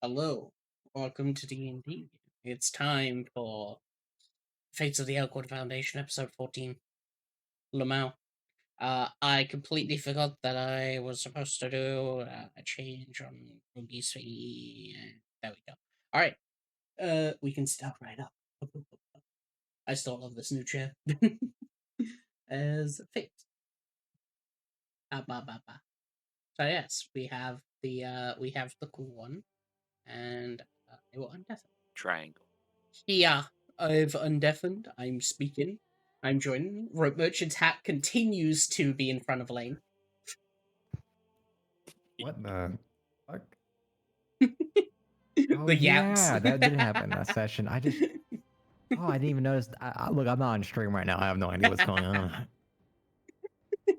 Hello, welcome to D&D. It's time for Fates of the OakWood Foundation, episode 14, Lamau. I completely forgot that I was supposed to do a change on Ruby's thingy. There we go. Alright, we can start right up. I still love this new chair. As Fate. Ba, ba, ba. So yes, we have the cool one, and it will undeafen. Triangle. Yeah, I've undeafened. I'm speaking. I'm joining. Rope Merchant's hat continues to be in front of Lane. What the fuck? The Oh yaps. yeah, that did happen that session. I didn't even notice. Look, I'm not on stream right now. I have no idea what's going on.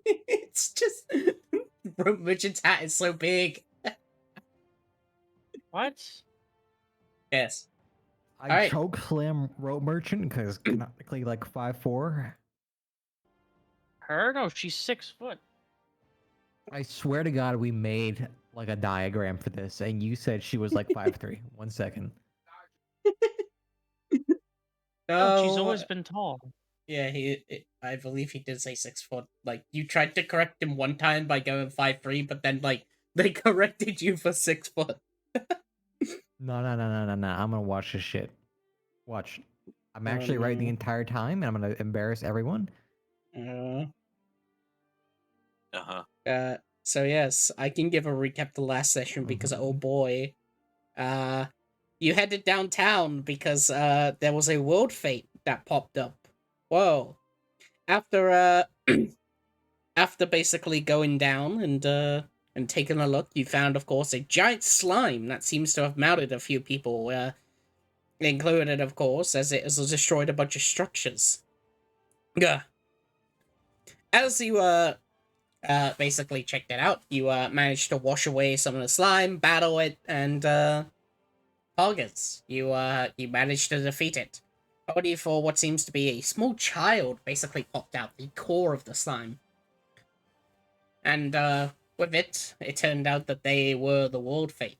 It's just Rope Merchant's hat is so big. What? Yes. I Alright. choke slam rope merchant because canonically like 5'4". Her? No, she's 6 foot. I swear to God, we made like a diagram for this, and you said she was like 5'3". 1 second. No, she's Oh, always been tall. yeah, I believe he did say 6 foot. Like, you tried to correct him one time by going 5'3", but then, like, they corrected you for 6 foot. No. I'm gonna watch this shit. Watch. I'm actually right the no. entire time, and I'm gonna embarrass everyone. So yes, I can give a recap the last session because oh boy, you headed downtown because there was a world fate that popped up. Whoa! After after basically going down and taking a look, you found, of course, a giant slime that seems to have mounted a few people, included, of course, as it has destroyed a bunch of structures. Gah. As you basically checked it out. You managed to wash away some of the slime, battle it, and targets. You managed to defeat it. Only for what seems to be a small child basically popped out the core of the slime. And with it, it turned out that they were the world fate.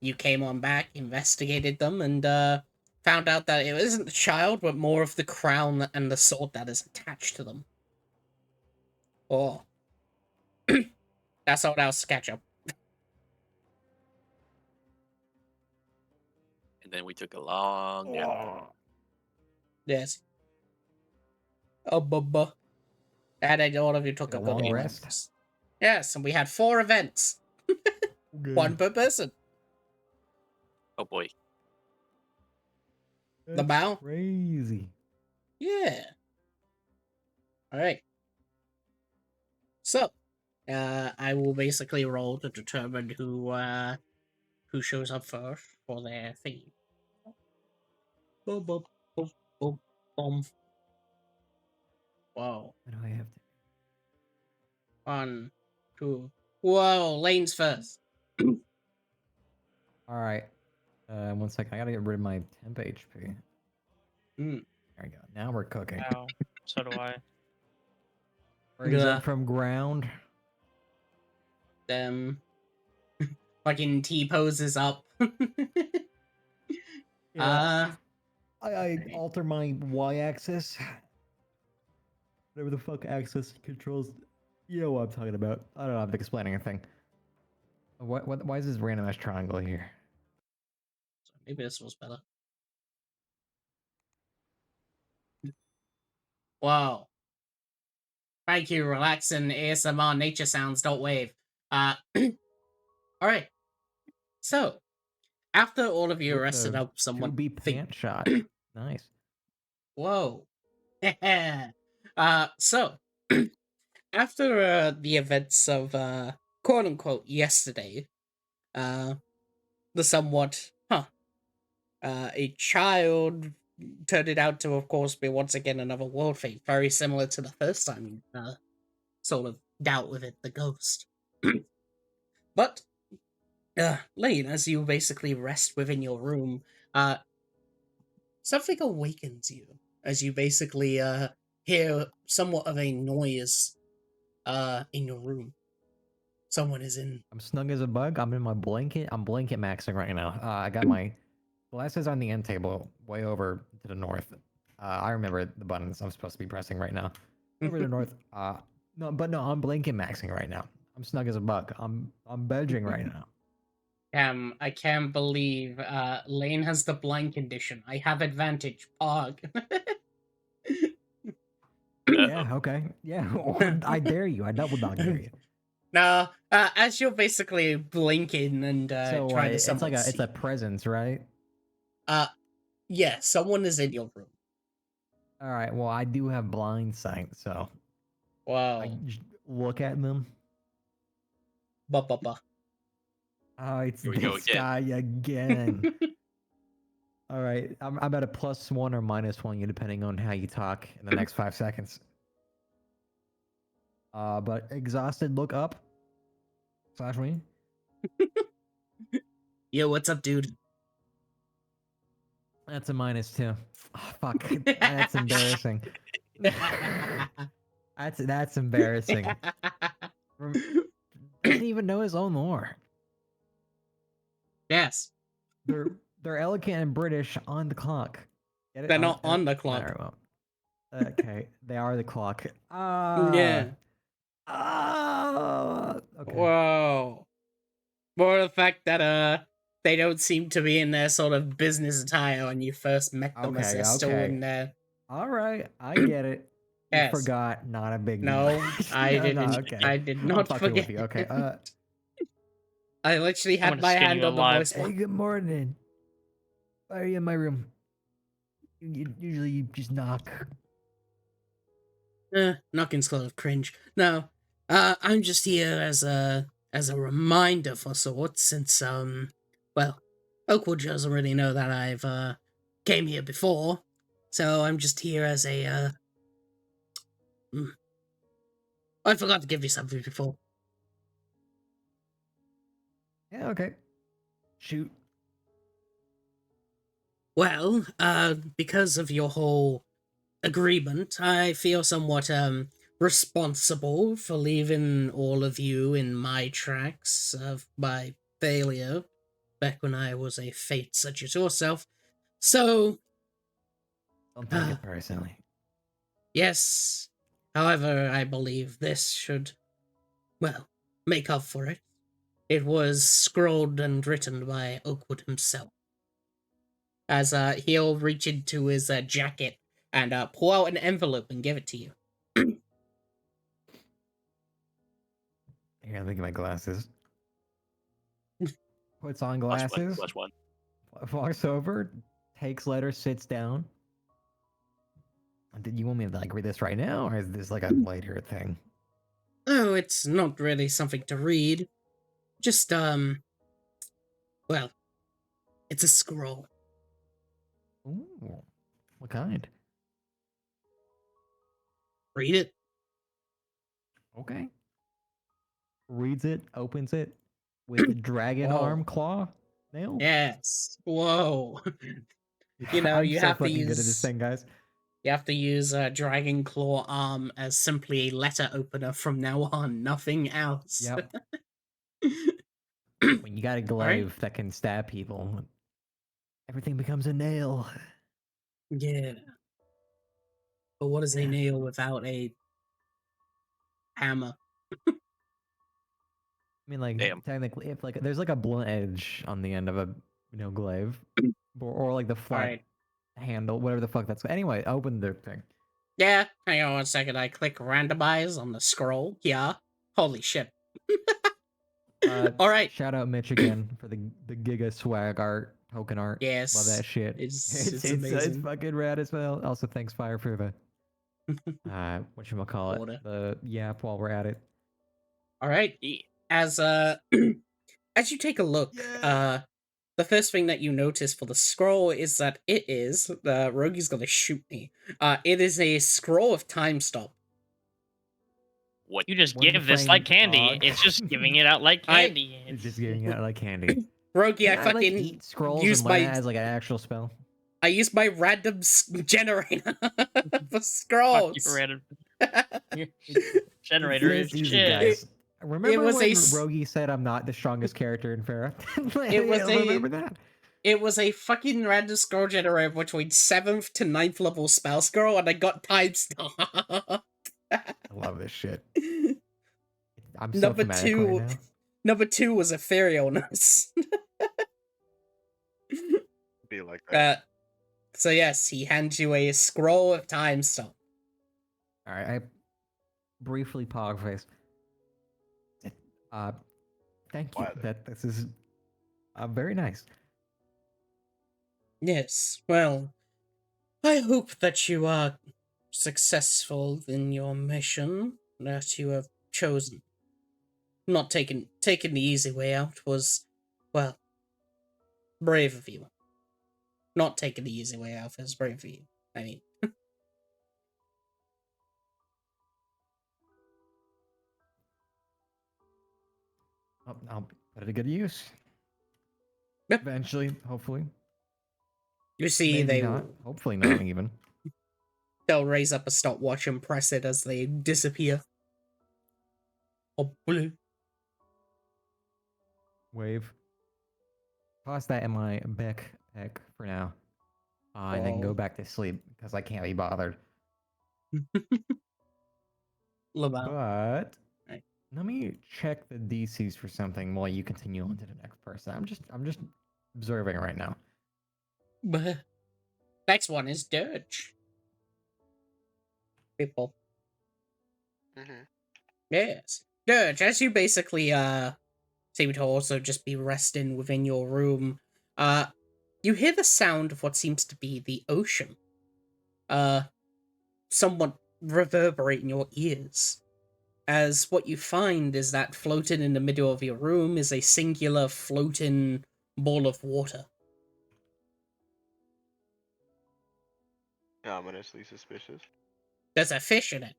You came on back, investigated them, and found out that it isn't the child, but more of the crown and the sword that is attached to them. Oh. That's all else to catch up. And then we took a long nap. Yes. Oh, and all of you took Like a a good long rest. rest? Yes, and we had 4 events. One per person. Oh boy. The bow? Crazy. Yeah. Alright. So, I will basically roll to determine who shows up first for their theme. Boom, boom, boom, boom, boom. Whoa. What do I have to? 1, 2. Whoa, Lane's first. All right. 1 second. I gotta get rid of my temp HP. Mm. There we go. Now we're cooking. Wow. So do I. Raise Yeah. up from ground. Them. Fucking T poses up. Yeah. I alter my y-axis. Whatever the fuck axis controls. You know what I'm talking about. I don't know. I'm explaining anything. Why is this random ass triangle here? So maybe this was better. Wow. Thank you, relaxing ASMR nature sounds, don't wave. Alright. So, after all of you With rested the up somewhat... to be pant shot. Nice. Whoa. So, after the events of, quote-unquote, yesterday, the somewhat, a child turned it out to, of course, be once again another world fate, very similar to the first time you, sort of dealt with it, the ghost. But, Lane, as you basically rest within your room, something awakens you as you basically hear somewhat of a noise in your room. Someone is in. I'm snug as a bug. I'm in my blanket. I'm blanket maxing right now. I got my glasses on the end table, way over to the north. I remember the buttons I'm supposed to be pressing right now. Over to the north. No, I'm blanket maxing right now. I'm snug as a bug. I'm vegging right now. I can't believe Lane has the blind condition. I have advantage. Pog. Yeah, okay. Yeah, I dare you. I double dog dare you. No, as you're basically blinking and So trying to it's someone it's a presence, right? yeah, someone is in your room. All right. Well, I do have blind sight, so Wow. I look at them. Ba ba ba. Oh, it's Here we go this guy again. All right, I'm at a +1 or -1, depending on how you talk in the next 5 seconds. But exhausted, look up. Slash me. Yo, what's up, dude? That's a -2. Oh, fuck, that's embarrassing. That's embarrassing. Doesn't even know his own lore. Yes. They're elegant and British on the clock. Get it? They're not on the clock. Alright, well. Okay, they are the clock. Yeah. Okay. Whoa. More the fact that they don't seem to be in their sort of business attire when you first met them, as they're still in their. All right, I get it. You Yes. forgot, not a big deal. No, I No, didn't. okay. I did I'm not fucking with forget. you. Okay. I literally I'm had gonna my skin hand you on the alive. voice Hey, box. good morning. Why are you in my room? Usually you just knock. Knocking's sort of cringe. No, I'm just here as a reminder for sorts, since well, Oakwood doesn't really know that I've came here before, so I'm just here as a I forgot to give you something before. Yeah, okay. Shoot. Well, because of your whole agreement, I feel somewhat responsible for leaving all of you in my tracks of my failure back when I was a fate such as yourself. So, Don't take it personally. yes. However, I believe this should, well, make up for it. It was scrawled and written by Oakwood himself. As he'll reach into his jacket and pull out an envelope and give it to you. Here, let me get my glasses. Puts on glasses. +1. Walks over, takes letter, sits down. Did you want me to like read this right now, or is this like a later thing? Oh, it's not really something to read. Just, well, it's a scroll. Ooh, what kind? Read it. Okay. Reads it, opens it with the dragon Whoa. arm claw nail. Yes. Whoa. You know, I'm you so have to fucking good at this use thing, guys. you have to use Dragon Claw Arm as simply a letter opener from now on. Nothing else. Yep. When you got a glaive that can stab people, everything becomes a nail. Yeah. But what is a Yeah. nail without a hammer? I mean, like Damn. technically, if like there's like a blunt edge on the end of a glaive, or like the flat Alright. handle, whatever the fuck that's. Anyway, open the thing. Yeah, hang on 1 second. I click randomize on the scroll. Yeah. Holy shit. Alright. Shout out Mitch again for the Giga swag art, token art. Yes. Love that shit. It's It's amazing. fucking rad as well. Also, thanks Fire for the whatchamacallit, Order. the yap while we're at it. Alright. As as you take a look, the first thing that you notice for the scroll is that it is Rogi's gonna shoot me. It is a scroll of time stop. What? You just One give this frame like candy. dog. It's just giving it out like I- candy. It's just giving out like candy. Rogi, I Can like, fucking eat scrolls use and learn my- that as like an actual spell. I use my random generator for Fuck scrolls. you, random generator is It's easy, shit. guys. Remember was when a Rogi said I'm not the strongest character in Ferra? It was a- Remember that? it was a fucking random scroll generator between 7th to 9th level spell scroll, and I got time star. I love this shit. I'm so Number thematic right now. Number 2 was etherealness. Be like that. So yes, he hands you a scroll of time stone. All right, I briefly pog face. Thank you. Why This is very nice. Yes, well, I hope that you are successful in your mission that you have chosen. Not taking the easy way out was, well, brave of you. Not taking the easy way out was brave of you. I mean, I'll put it to good use. Yep. Eventually, hopefully. you see, Maybe not. Hopefully not even. they'll raise up a stopwatch and press it as they disappear. Oh, blue. Wave. Toss that in my backpack for now. And then Oh. go back to sleep because I can't be bothered. Lamau. But Right. let me check the DCs for something while you continue on to the next person. I'm just observing right now. Next one is Dirge. People. Mm-hmm. Yes. Dirge, as you basically seem to also just be resting within your room, you hear the sound of what seems to be the ocean. Somewhat reverberate in your ears. As what you find is that floating in the middle of your room is a singular floating ball of water. Ominously suspicious. There's a fish in it.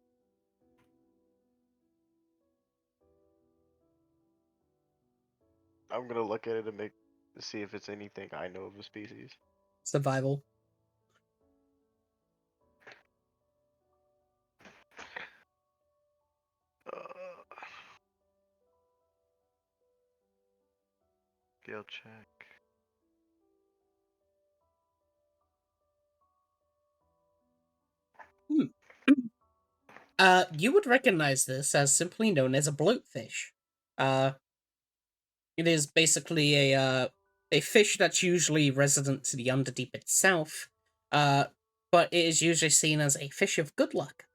I'm gonna look at it and see if it's anything I know of the species. Survival. Skill check. You would recognize this as simply known as a bloatfish. It is basically a fish that's usually resident to the Underdeep itself, but it is usually seen as a fish of good luck.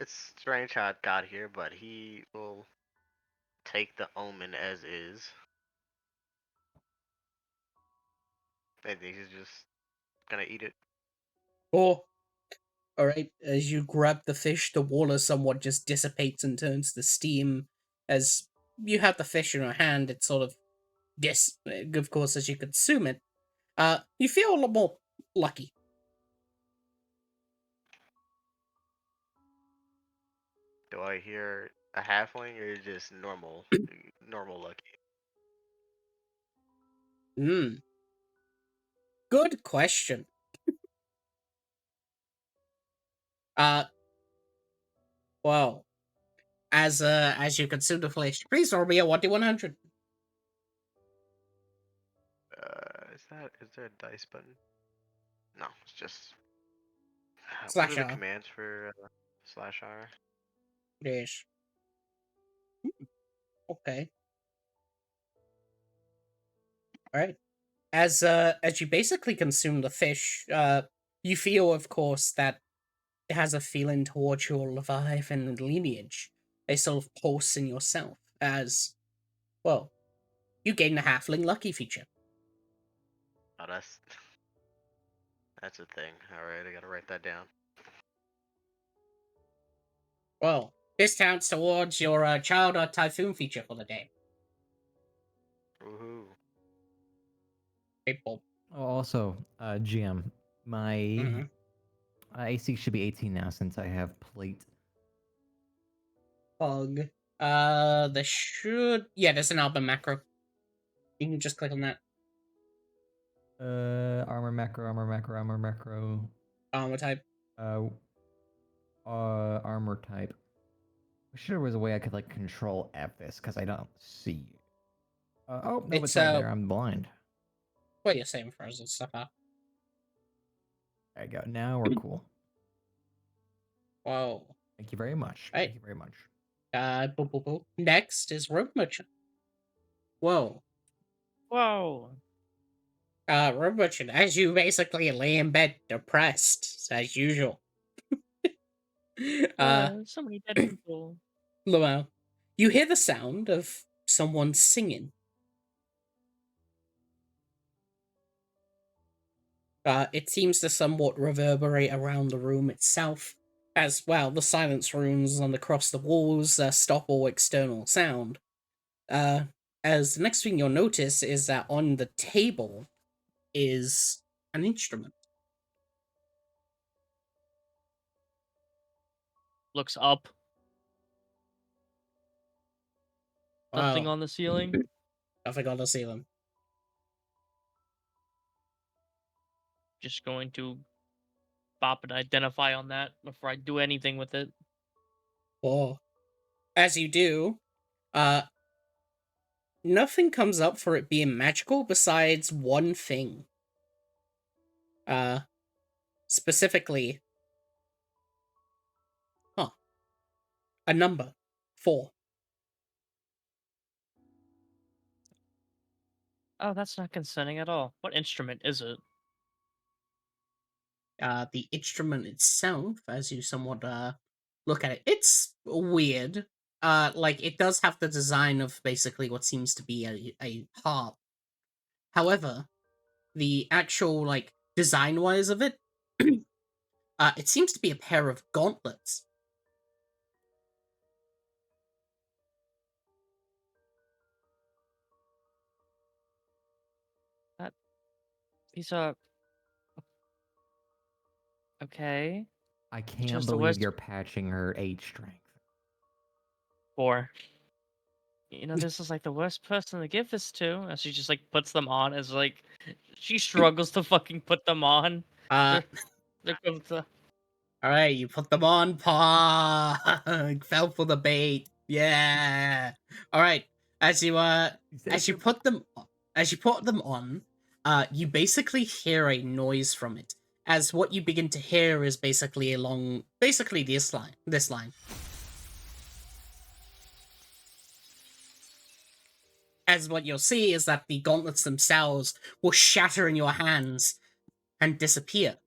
It's strange how it got here, but he will take the omen as is. I think he's just gonna eat it. Or, alright, as you grab the fish, the water somewhat just dissipates and turns to steam. As you have the fish in your hand, it sort of, of course, as you consume it, you feel a lot more lucky. Do I hear a halfling or just normal, normal lucky? Good question. Well, as you consume the flesh, please roll me a 1d100. Is there a dice button? No, it's just. What Slash are the R. commands for slash R? Yes. Okay. Alright. As you basically consume the fish, you feel, of course, that it has a feeling towards your Leviathan lineage. A sort of pulse in yourself, as, well, you gain the halfling lucky feature. Oh, that's a thing. All right, I gotta write that down. Well, this counts towards your child or typhoon feature for the day. Woohoo! People. Also, GM, my Mhm. AC should be 18 now since I have plate. Pug. There's an album macro. You can just click on that. Armor macro. Armor type. Uh, armor type. I'm sure there was a way I could like control F this because I don't see. Oh no, It's it's right there. I'm blind. what you're saying, frozen stuff up. There you go. Now we're cool. Whoa. Thank you very much. Right. Thank you very much. Boo, boo, boo. Next is room merchant. Whoa. Whoa. Room merchant, as you basically lay in bed depressed, as usual. So many dead people. Luau, you hear the sound of someone singing. It seems to somewhat reverberate around the room itself, as well the silence runes on across the walls stop all external sound. As the next thing you'll notice is that on the table is an instrument. Looks up. Nothing Wow, on the ceiling. nothing on the ceiling. Just going to bop and identify on that before I do anything with it. Oh, as you do, uh, nothing comes up for it being magical besides one thing. Specifically, a number 4. Oh, that's not concerning at all. What instrument is it? The instrument itself, as you somewhat look at it, it's weird. Like it does have the design of basically what seems to be a harp. However, the actual like design wise of it, it seems to be a pair of gauntlets. These are okay. I can't Just the believe worst you're patching her H strength. 4. This is like the worst person to give this to. And she just like puts them on as like she struggles to fucking put them on. Uh, They're going to- all right, you put them on. Fell for the bait. Yeah. All right. As you put them on, you basically hear a noise from it. As what you begin to hear is basically this line. This line. As what you'll see is that the gauntlets themselves will shatter in your hands and disappear.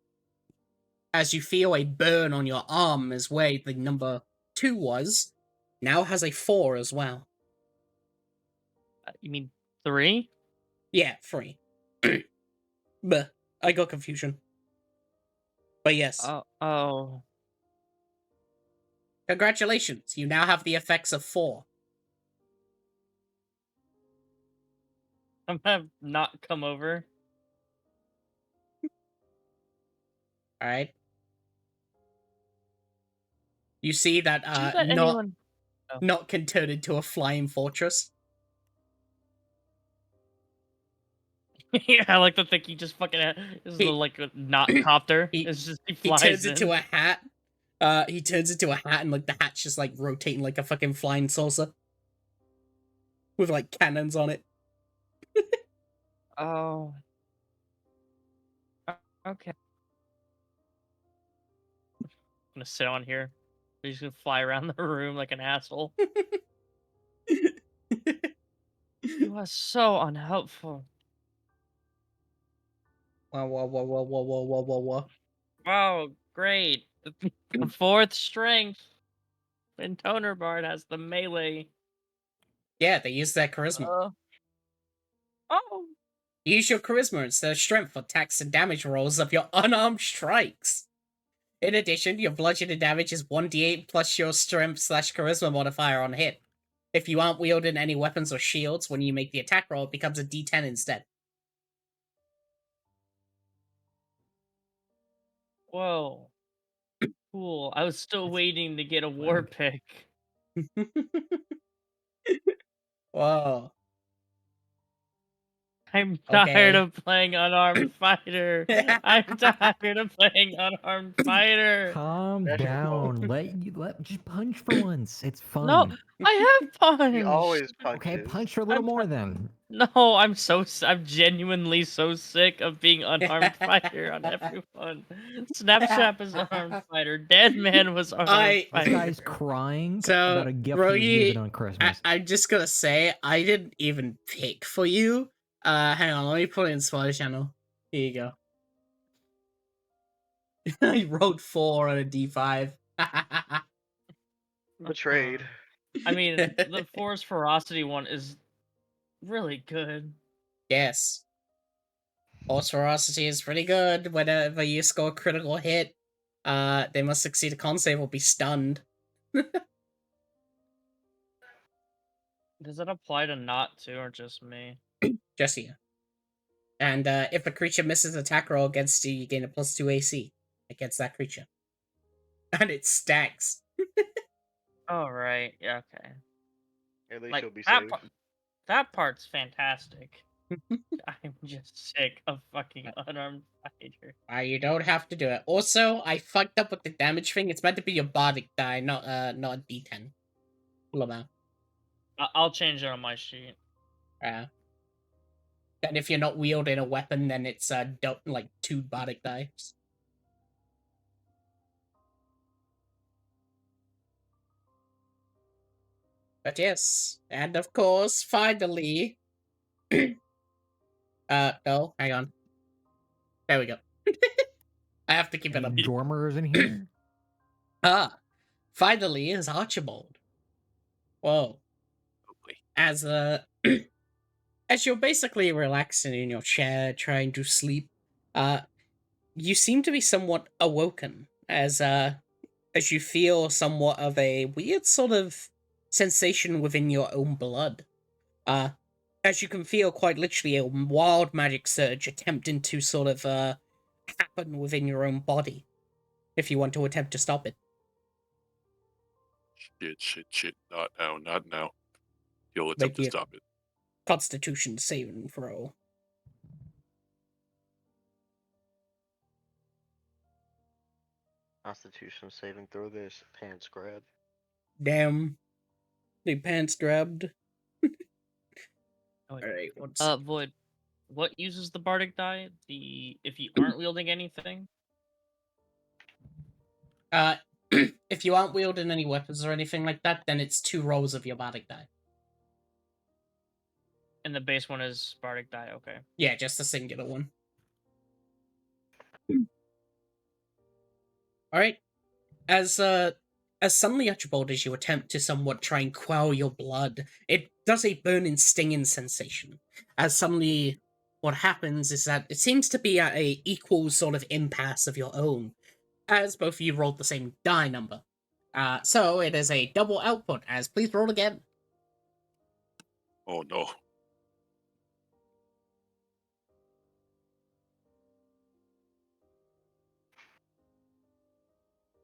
As you feel a burn on your arm as where the number 2 was, now has a 4 as well. You mean 3? Yeah, 3. But I got confusion. But yes. Oh. Congratulations, you now have the effects of 4. I'm gonna not come over. Alright? You see that Do you let anyone? Oh. not can turn into a flying fortress. Yeah, I like to think he just fucking is like a not copter. It's just he He flies turns in. into a hat. He turns into a hat and like the hat's just like rotating like a fucking flying saucer. With like cannons on it. Oh. Okay. I'm gonna sit on here. He's gonna fly around the room like an asshole. You are so unhelpful. Whoa. Wow, great. The 4th strength. And Toner Bard has the melee. Yeah, they use their charisma. Oh. Use your charisma instead of strength for attacks and damage rolls of your unarmed strikes. In addition, your bludgeoning damage is 1d8 plus your strength/charisma modifier on hit. If you aren't wielding any weapons or shields when you make the attack roll, it becomes a d10 instead. Whoa. Cool. I was still waiting to get a war pick. Whoa. I'm tired Okay. of playing unarmed fighter. I'm tired of playing unarmed fighter. Calm That's your fault. down. Just punch for once. It's fun. No, I have punched. He always Okay, punches. punch for a little I'm more then. No, I'm genuinely so sick of being unarmed fighter on everyone. Snapchat is unarmed fighter. Dead man was unarmed I- This fighter. guy's crying So, about a gift he was given on Rogi, Christmas. I'm just gonna say, I didn't even pick for you. Hang on, let me put it in Spoiler Channel. Here you go. I wrote 4 on a D5. Betrayed. I mean, the Force Ferocity one is really good. Yes. Force Ferocity is pretty good. Whenever you score a critical hit, they must succeed a con save or be stunned. Does it apply to not too, or just me? Just you. And if a creature misses an attack roll against you, you gain a +2 AC against that creature. And it stacks. Oh right, yeah, okay. At least Like you'll be that safe. that part's fantastic. I'm just sick of fucking unarmed fighter. You don't have to do it. Also, I fucked up with the damage thing. It's meant to be your bardic die, not a D10. Lamau. I'll change it on my sheet. And if you're not wielding a weapon, then it's like 2 bardic dice. But yes, and of course, finally. No, hang on. There we go. I have to keep it up. Any dormers in here? Finally is Archibald. Whoa. As as you're basically relaxing in your chair, trying to sleep, you seem to be somewhat awoken as you feel somewhat of a weird sort of sensation within your own blood. As you can feel quite literally a wild magic surge attempting to sort of happen within your own body, if you want to attempt to stop it. Shit. Not now. He'll Make attempt to it- stop it. Constitution saving throw. Constitution saving throw this. Pants grab. Damn. The pants grabbed. Oh, wait. Alright, what's... Void. What uses the bardic die? If you aren't wielding anything? if you aren't wielding any weapons or anything like that, then it's 2 rolls of your bardic die. And the base one is bardic die, okay. Yeah, just a singular one. Alright. As suddenly, Archibald, as you attempt to somewhat try and quell your blood, it does a burning, stinging sensation. As suddenly, what happens is that it seems to be at a equal sort of impasse of your own, as both of you rolled the same die number. So it is a double output, as please roll again. Oh no.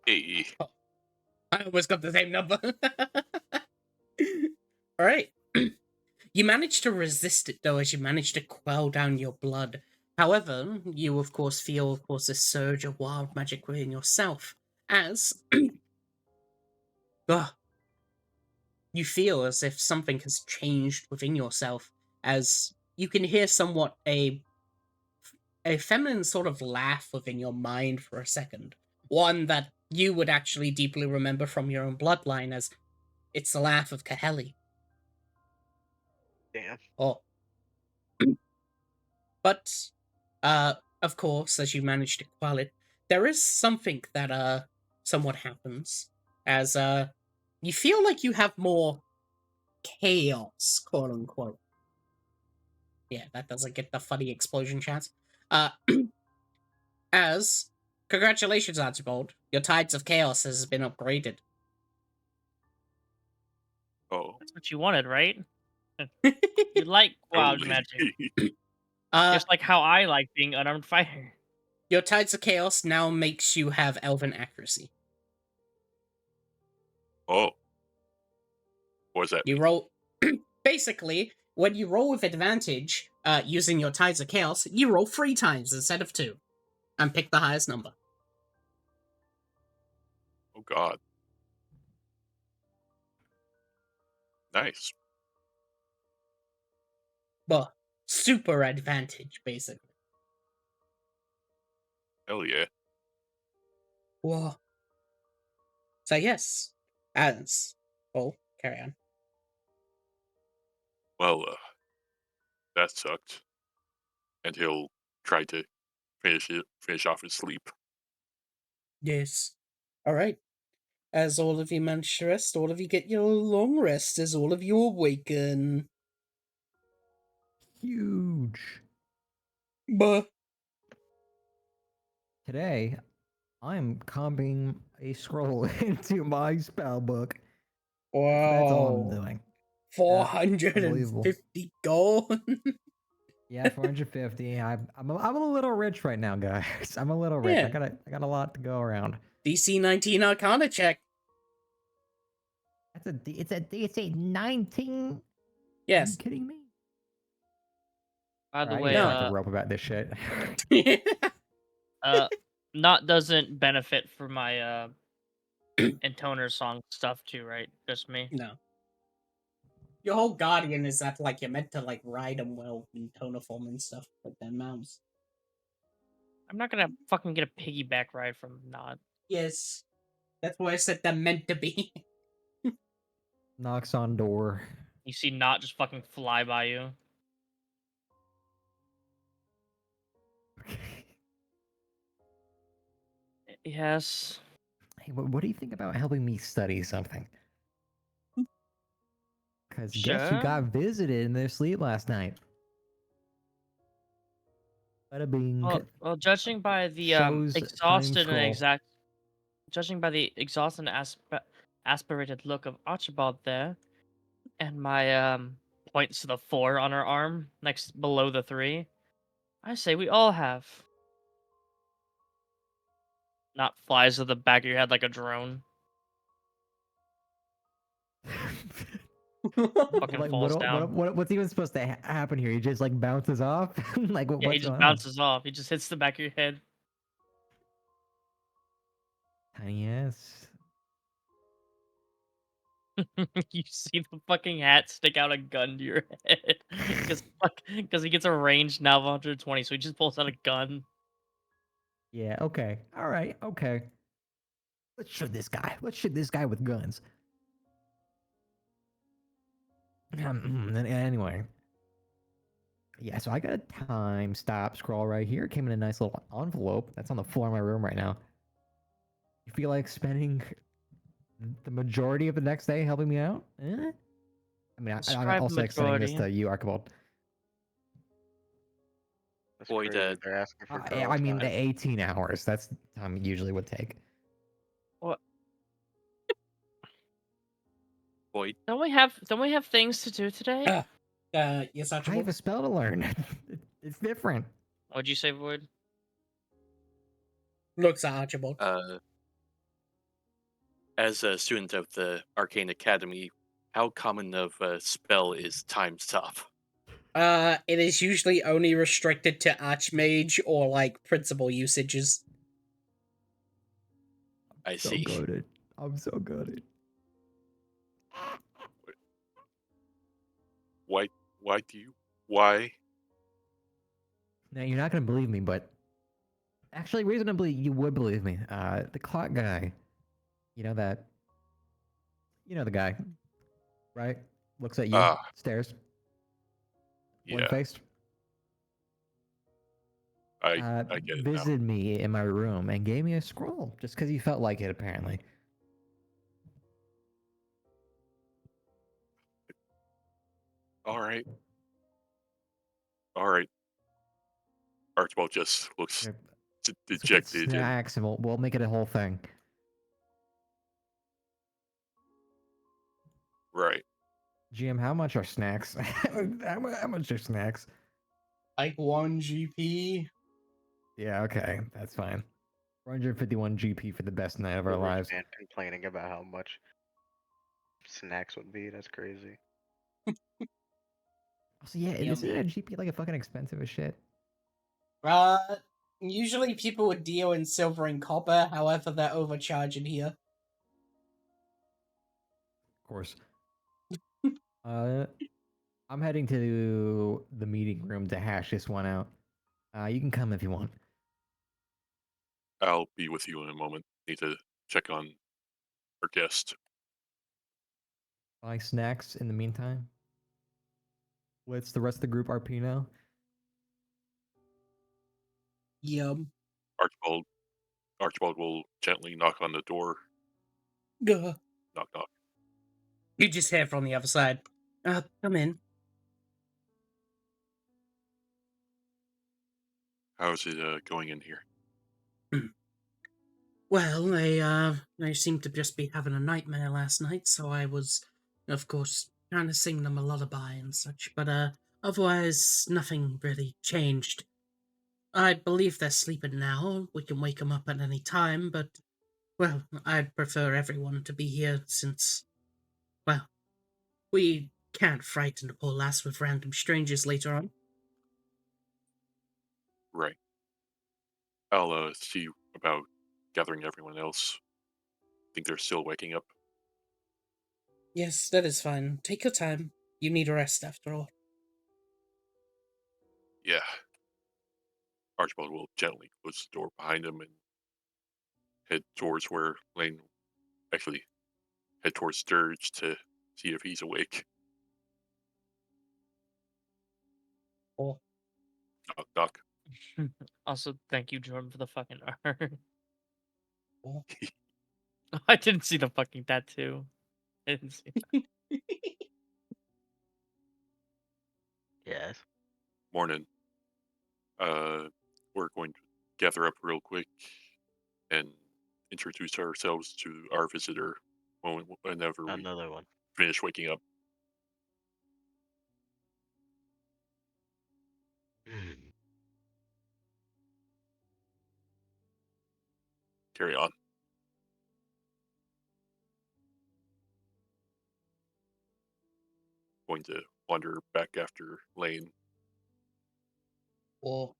Hey. I almost got the same number. Alright. You manage to resist it, though, as you manage to quell down your blood. However, you, of course, feel, of course, a surge of wild magic within yourself, as... you feel as if something has changed within yourself, as you can hear somewhat a feminine sort of laugh within your mind for a second. One that you would actually deeply remember from your own bloodline, as it's the laugh of Kaheli. Damn. Oh. But, of course, as you manage to quell it, there is something that, somewhat happens, as, you feel like you have more chaos, quote unquote. Yeah, that doesn't get the funny explosion chance. As, congratulations, Archibald, your Tides of Chaos has been upgraded. Oh. That's what you wanted, right? You like wild Totally. magic. Just like how I like being unarmed fighter. Your Tides of Chaos now makes you have Elven Accuracy. Oh. What is that? You roll... Basically, when you roll with advantage, using your Tides of Chaos, you roll 3 times instead of 2, and pick the highest number. Oh God. Nice. But super advantage, basically. Hell yeah. Whoa. So yes, as carry on. Well, that sucked. And he'll try to finish off his sleep. Yes. All right. As all of you manage to rest, all of you get your long rest as all of you awaken. Huge. Buh. Today, I'm comping a scroll into my spell book. That's all I'm Wow. doing. 450 gold. Yeah, 450. I'm a little rich right now, guys. I'm a little rich. Yeah. I got a lot to go around. DC 19 Arcana check. It's a DC 19. Are you Yes. kidding me? By the Alright, I way, need to talk to Rope about this shit. not doesn't benefit for my intoner song stuff too, right? Just me. No. Your whole guardian is that like you're meant to like ride them well in toner form and stuff with their mounts. I'm not gonna fucking get a piggyback ride from Nod. Yes. That's why I said they're meant to be. Knocks on door. You see Nod just fucking fly by you. Yes. Hey, what do you think about helping me study something? Because guess who Sure. got visited in their sleep last night? Bada bing. Well, judging by the Shows time exhausted and scroll. exact, judging by the exhausted and aspirated look of Archibald there, and my points to the 4 on her arm next below the 3, I say we all have. Not flies to the back of your head like a drone. Fucking Like, falls down. what's even supposed to happen here? He just like bounces off? Like, Yeah, he what's just going bounces off. He just hits the back of your head. on? Tiny ass. You see the fucking hat stick out a gun to your head. Because he gets a range now of 120, so he just pulls out a gun. Yeah, okay. Alright, okay. Let's shoot this guy. Let's shoot this guy with guns. Anyway. Yeah, so I got a time stop scroll right here. It came in a nice little envelope. That's on the floor of my room right now. You feel like spending the majority of the next day helping me out? Eh? I mean, I'm Describe also extending this majority. to you, Archibald. That's Boy, crazy. Dad. They're asking for I girls mean, now. the 18 hours. That's the time it usually would take. Boy, Don't we have things to do today? Yes, I have Archibald. a spell to learn. It's different. What'd you say, Void? Looks at Archibald. as a student of the Arcane Academy, how common of a spell is time stop? It is usually only restricted to Archmage or like principal usages. I So see. good at. I'm so good at. Why? Now you're not gonna believe me, but actually, reasonably, you would believe me. The clock guy. You know that. You know the guy, right? Looks at you, stares, Yeah, one faced. I get it now. Visited me in my room and gave me a scroll just because he felt like it, apparently. All right. Archibald just looks Here, let's get dejected and snacks, and we'll make it a whole thing. right. GM, how much are snacks? How much are snacks? Like 1 GP. Yeah, okay, that's fine. 451 GP for the best night of our The rich lives. man complaining about how much snacks would be. That's crazy. So yeah, Yum. isn't a GP like a fucking expensive as shit? Uh, usually people would deal in silver and copper, however they're overcharging here. Of course. I'm heading to the meeting room to hash this one out. You can come if you want. I'll be with you in a moment. Need to check on our guest. Buy snacks in the meantime. Let's the rest of the group RP now. Yum. Archibald will gently knock on the door. Gah. Knock, knock. You just hear from the other side. Come in. How's it going in here? Well, they seemed to just be having a nightmare last night, so I was, of course, trying to sing them a lullaby and such, but, otherwise, nothing really changed. I believe they're sleeping now. We can wake them up at any time, but, well, I'd prefer everyone to be here since, well, we can't frighten the poor lass with random strangers later on. Right. I'll see about gathering everyone else. Think they're still waking up. Yes, that is fine. Take your time. You need a rest after all. Yeah. Archibald will gently close the door behind him and head towards where Lane actually head towards Sturge to see if he's awake. Oh. Knock, knock. Also, thank you, Jordan, for the fucking art. Oh. I didn't see the fucking tattoo. I didn't see that. Yes. Morning. We're going to gather up real quick and introduce ourselves to our visitor whenever we Another one. finish waking up. Carry on. Going to wander back after Lane. Oh.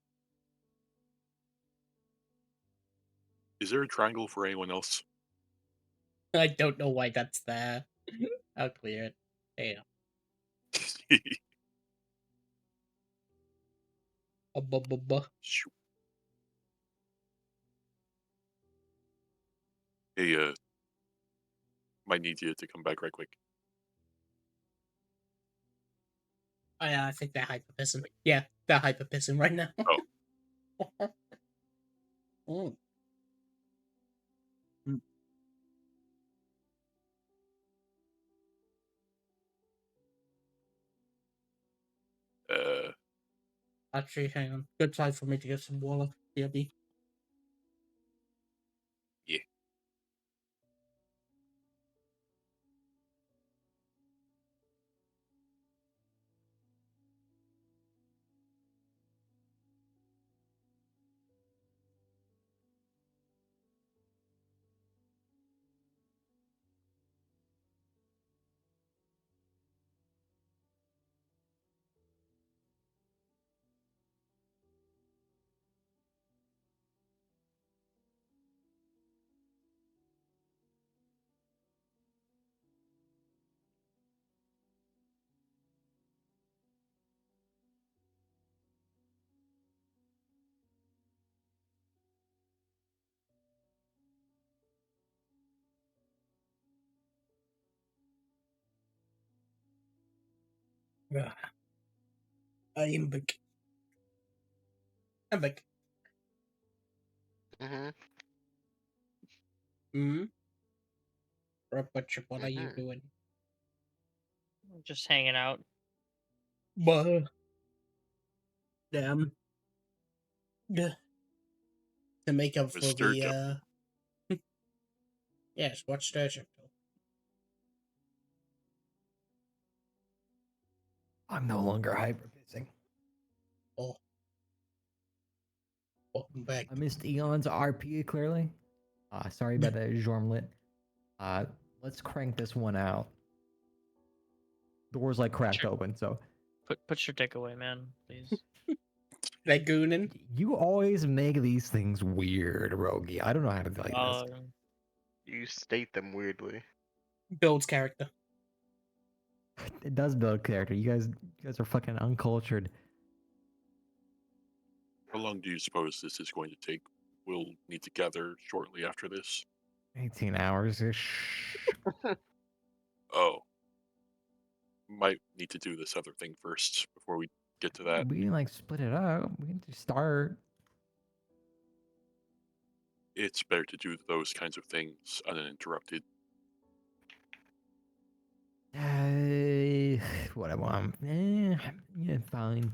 Is there a triangle for anyone else? I don't know why that's there. I'll clear it. Damn. Shoo. Hey, might need you to come back right quick. Oh, yeah, I think they're hyper-pissing. Yeah, they're hyper-pissing right now. Oh. Mm. Mm. Actually, hang on. Good time for me to get some water. BRB. Yeah. Yeah. I am back. I'm back. Mm-hmm. Hmm? What are you Mm-hmm. doing? Just hanging out. Well, damn. Yeah. To make up for Mr. the, yes, watch Sturgeon. I'm no longer hyper pissing. Oh. Welcome back. I missed Eon's RP clearly. Sorry about the Jormlet. Let's crank this one out. Doors like cracked open, so Put your dick away, man, please. They're gooning. You always make these things weird, Rogi. I don't know how to tell you this. You state them weirdly. Builds character. It does build character. You guys are fucking uncultured. How long do you suppose this is going to take? We'll need to gather shortly after this. 18 hours ish. Oh. Might need to do this other thing first before we get to that. We can like split it up. We can just start. It's better to do those kinds of things uninterrupted. What I want. Yeah, fine.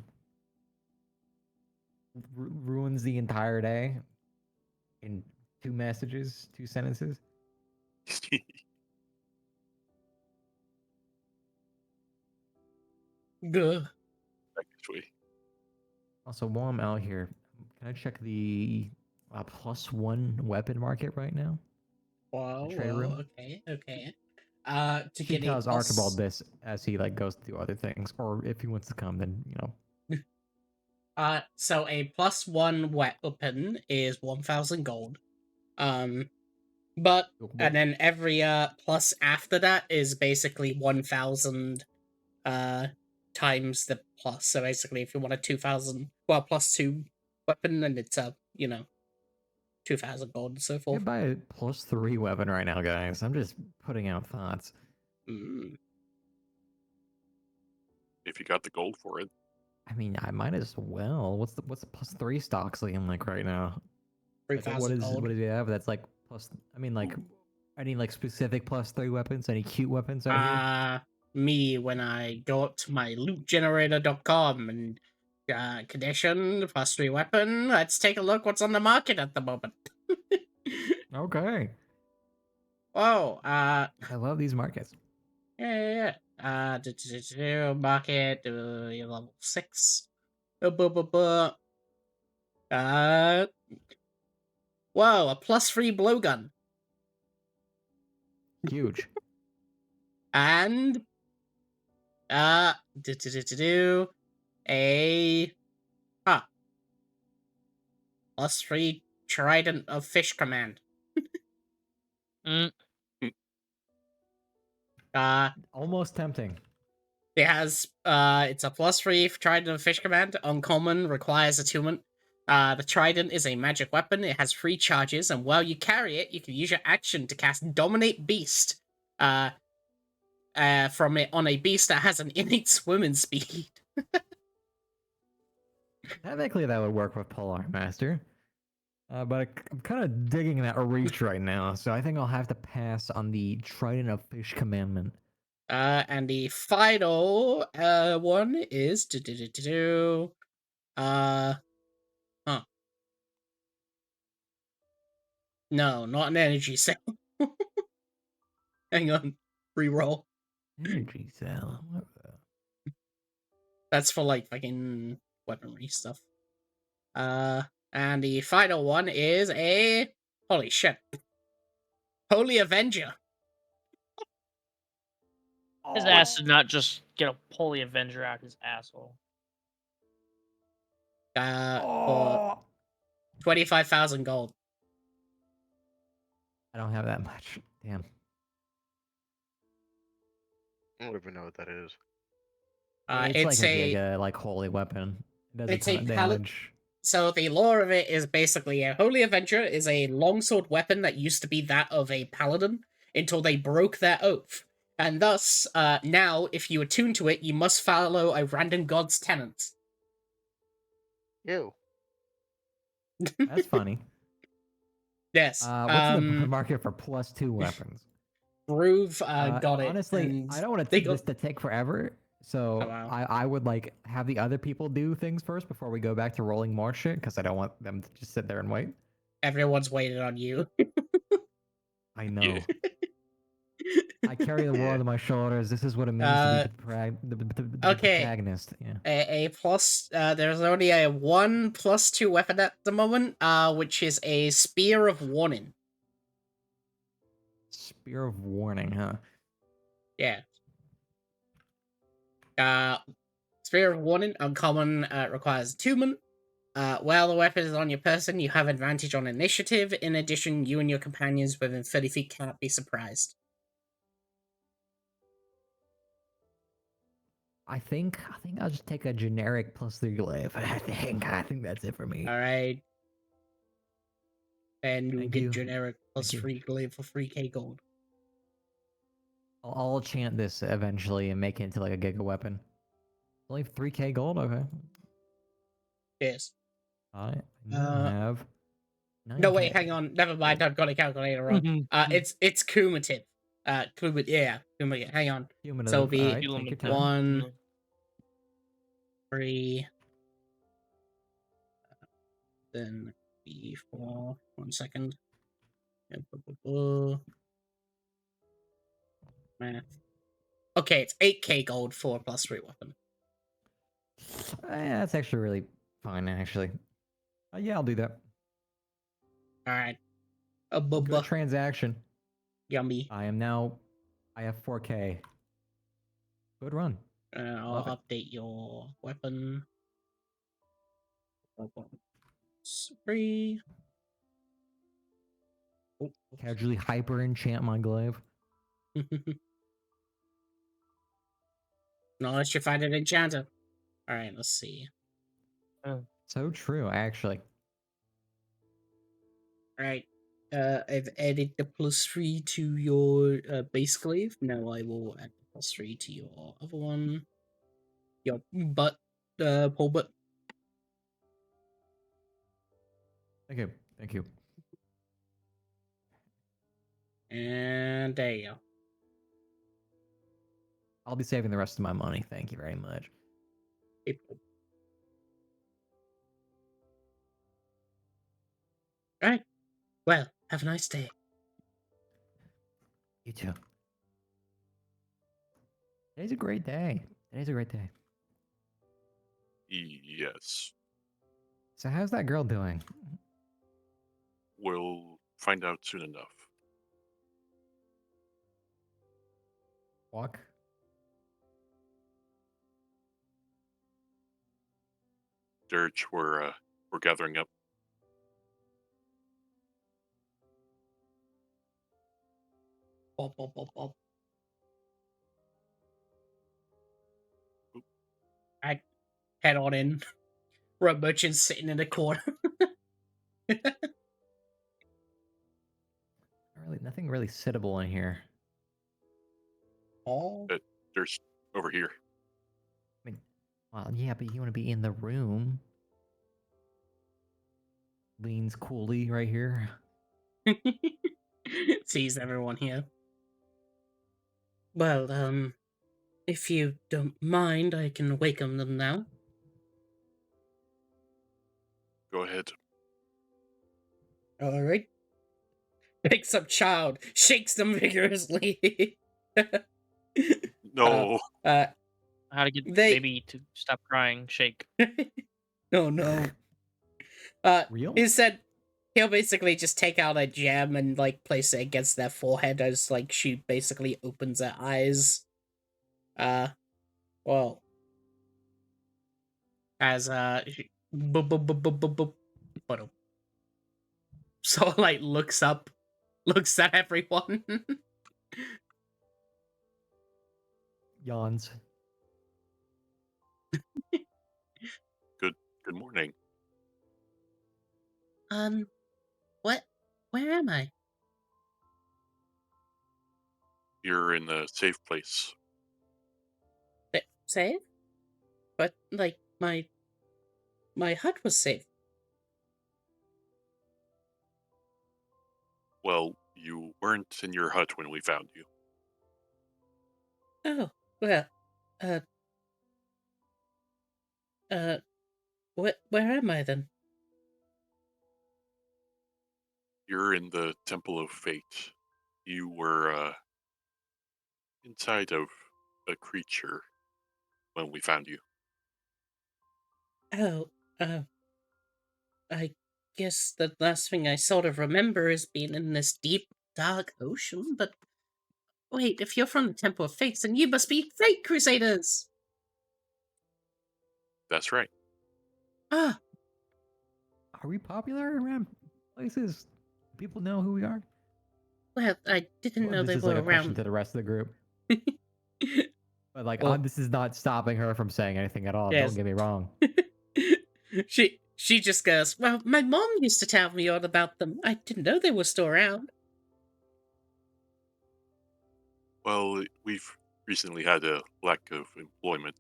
Ruins the entire day in 2 messages, 2 sentences. Good. Actually, Also, while I'm out here, can I check the +1 weapon market right now? Whoa, trade room? okay. To He get a tells plus, Archibald this as he like goes to do other things, or if he wants to come, then so a +1 weapon is 1,000 gold. But and then every plus after that is basically 1,000 times the plus. So basically, if you want a 2,000, well, +2 weapon, then it's 2,000 gold and so you forth. can buy a +3 weapon right now, guys. I'm just putting out thoughts. if you got the gold for it, I mean, I might as well. What's the +3 stocks looking like right now? Like, 3,000 gold. what do you have that's like plus? I mean, like any like specific +3 weapons? Any cute weapons out here? Me when I go up to my lootgenerator.com and condition +3 weapon. Let's take a look what's on the market at the moment. Okay. Oh, I love these markets. yeah. Market, you're level 6. Whoa, a +3 blowgun. Huge. And, a, +3 trident of fish command. Almost tempting. It has, it's a +3 trident of fish command. Uncommon, requires attunement. The trident is a magic weapon. It has 3 charges, and while you carry it, you can use your action to cast Dominate Beast. From it on a beast that has an innate swimming speed. Technically, that would work with Polar Master. But I'm kind of digging that reach right now, so I think I'll have to pass on the Trident of Fish commandment. And the final one is no, not an energy cell. Hang on, reroll. Energy cell. What the... That's for like fucking weaponry stuff. And the final one is a holy shit, Holy Avenger. His ass did not just get a Holy Avenger out his asshole. For 25,000 gold. I don't have that much. Damn. I don't even know what that is. It's like a giga, like holy weapon. It does it's a ton of damage. So the lore of it is basically a Holy Avenger is a longsword weapon that used to be that of a paladin until they broke their oath. And thus, now, if you attune to it, you must follow a random god's tenets. Ew. That's funny. Yes. What's in the market for +2 weapons? Groove got it. Honestly, I don't want this to take forever. So I would like have the other people do things first before we go back to rolling more shit, because I don't want them to just sit there and wait. Everyone's waiting on you. I know. Yeah. I carry the world on my shoulders. This is what it means to be the protagonist. Yeah. A plus. There's only a 1 +2 weapon at the moment, which is a Spear of Warning. Spear of Warning, huh? Yeah. Spear of Warning, uncommon, requires attunement. While the weapon is on your person, you have advantage on initiative. In addition, you and your companions within 30 feet cannot be surprised. I think I'll just take a generic +3 glaive. I think that's it for me. Alright. And you Thank get you. generic plus Thank you. 3 glaive for 3k gold. I'll chant this eventually and make it into like a giga weapon. Only 3k gold. Okay. Yes. I Uh, have. 9K. No, wait, hang on. Never mind. I've got a calculator wrong. Mhm. It's cumulative. Cumulative. Hang on. Cumulative. So it'll be Alright, take your time. 1, 3, then B4. 1 second. Math. Okay, it's 8k gold for a +3 weapon. That's actually really fine. Actually, yeah, I'll do that. Alright. Good transaction. Yummy. I have 4k. Good run. I'll Love it. update your weapon. 3. Oh, Casually hyper enchant my glaive. No, unless you find an enchanter. Alright, let's see. So true, actually. Alright. I've added the +3 to your base glaive. Now I will add the +3 to your other one. Your butt, pole butt. Thank you. Thank you. And there you go. I'll be saving the rest of my money. Thank you very much. Alright. Well, have a nice day. You too. Today's a great day. Today's a great day. Yes. So how's that girl doing? We'll find out soon enough. Walk. Dirge, we're gathering up. Bop, bop, bop, bop. I head on in. Road merchant's sitting in the corner. Nothing really sittable in here. Oh. There's over here. I mean, well, yeah, but you want to be in the room. Leans coolly right here. Sees everyone here. Well, if you don't mind, I can awaken them now. Go ahead. Alright. Picks up child, shakes them vigorously. No. How to get They- baby to stop crying? Shake. No. Real? He said he'll basically just take out a gem and like place it against their forehead as like she basically opens her eyes. Well, as she, so like looks up, looks at everyone. Yawns. Good morning. What? Where am I? You're in a safe place. Safe? But like my hut was safe. Well, you weren't in your hut when we found you. Oh, well, where am I then? You're in the Temple of Fate. You were inside of a creature when we found you. Oh, I guess the last thing I sort of remember is being in this deep, dark ocean, but wait, if you're from the Temple of Fates, then you must be Fate Crusaders! That's right. Ah, Are we popular around places? People know who we are? well, I didn't know This they is like were a question around. to the rest of the group. But like, Well, this is not stopping her from saying anything at all. yes. Don't get me wrong. she just goes, well, my mom used to tell me all about them. I didn't know they were still around. Well, we've recently had a lack of employment.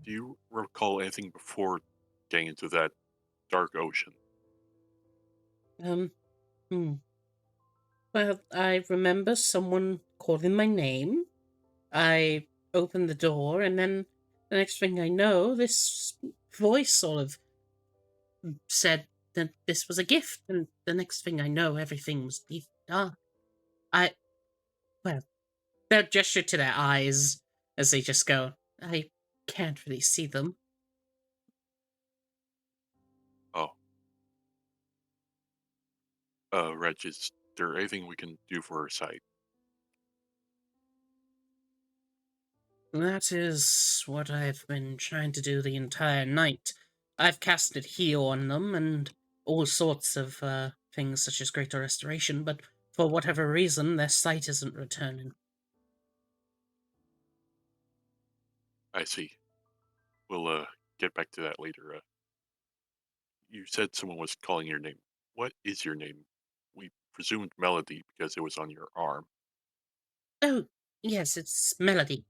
Do you recall anything before getting into that dark ocean? Hmm. Well, I remember someone calling my name. I opened the door, and then the next thing I know, this voice sort of said that this was a gift, and the next thing I know, everything was deep dark. Well, they'll gesture to their eyes as they just go, I can't really see them. Oh. Reg, is there anything we can do for our site? That is what I've been trying to do the entire night. I've casted heal on them and all sorts of things such as greater restoration, but for whatever reason, their sight isn't returning. I see. We'll get back to that later. You said someone was calling your name. What is your name? We presumed Melody because it was on your arm. Oh, yes, it's Melody.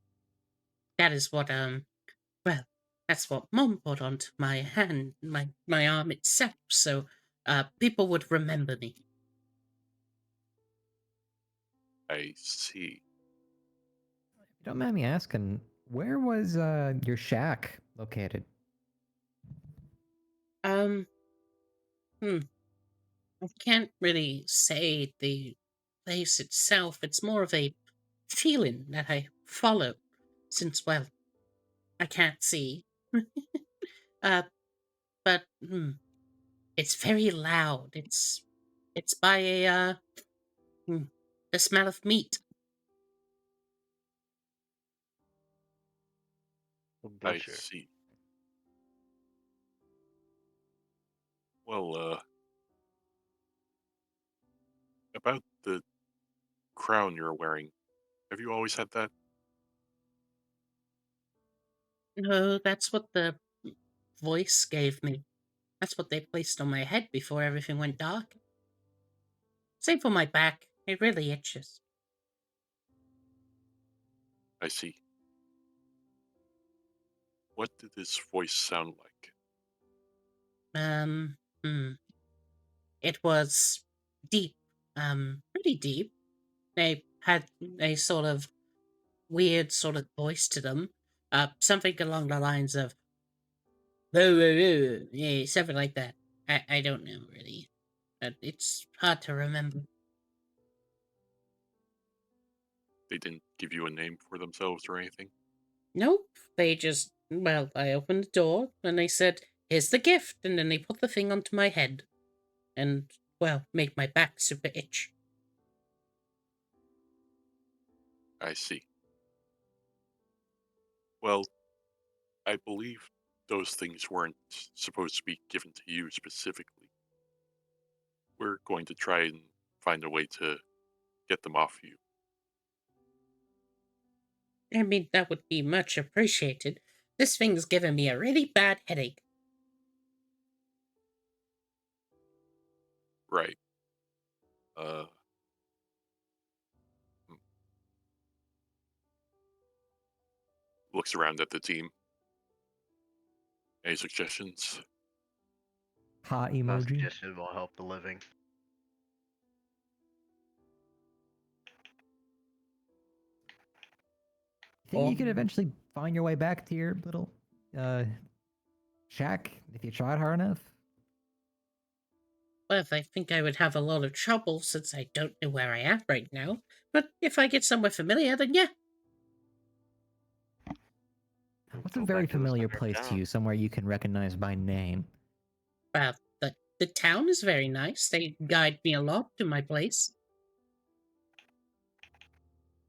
That is what, well, that's what Mom put onto my hand, my arm itself, so, people would remember me. I see. If you don't mind me asking, where was your shack located? Um, I can't really say the place itself. It's more of a feeling that I follow, since, well, I can't see. uh, but it's very loud. It's by the smell of meat. A I butcher. see. Well, about the crown you're wearing, have you always had that? No, that's what the voice gave me. That's what they placed on my head before everything went dark. Same for my back. It really itches. I see. What did this voice sound like? Um, hmm. It was deep. Pretty deep. They had a sort of weird sort of voice to them. Something along the lines of yeah, something like that. I don't know really. It's hard to remember. They didn't give you a name for themselves or anything? Nope. They just I opened the door and they said, "Here's the gift," and then they put the thing onto my head, and made my back super itch. I see. Well, I believe those things weren't supposed to be given to you specifically. We're going to try and find a way to get them off you. I mean, that would be much appreciated. This thing's giving me a really bad headache. Right. Uh, hmm. Looks around at the team. Any suggestions? Hot No emoji. suggestion will help the living. Think you could eventually find your way back to your little shack if you tried hard enough? Well, I think I would have a lot of trouble since I don't know where I am right now. But if I get somewhere familiar, then yeah. What's a Go very back to the familiar center of place to town. you, somewhere you can recognize by name? Well, the town is very nice. They guide me a lot to my place.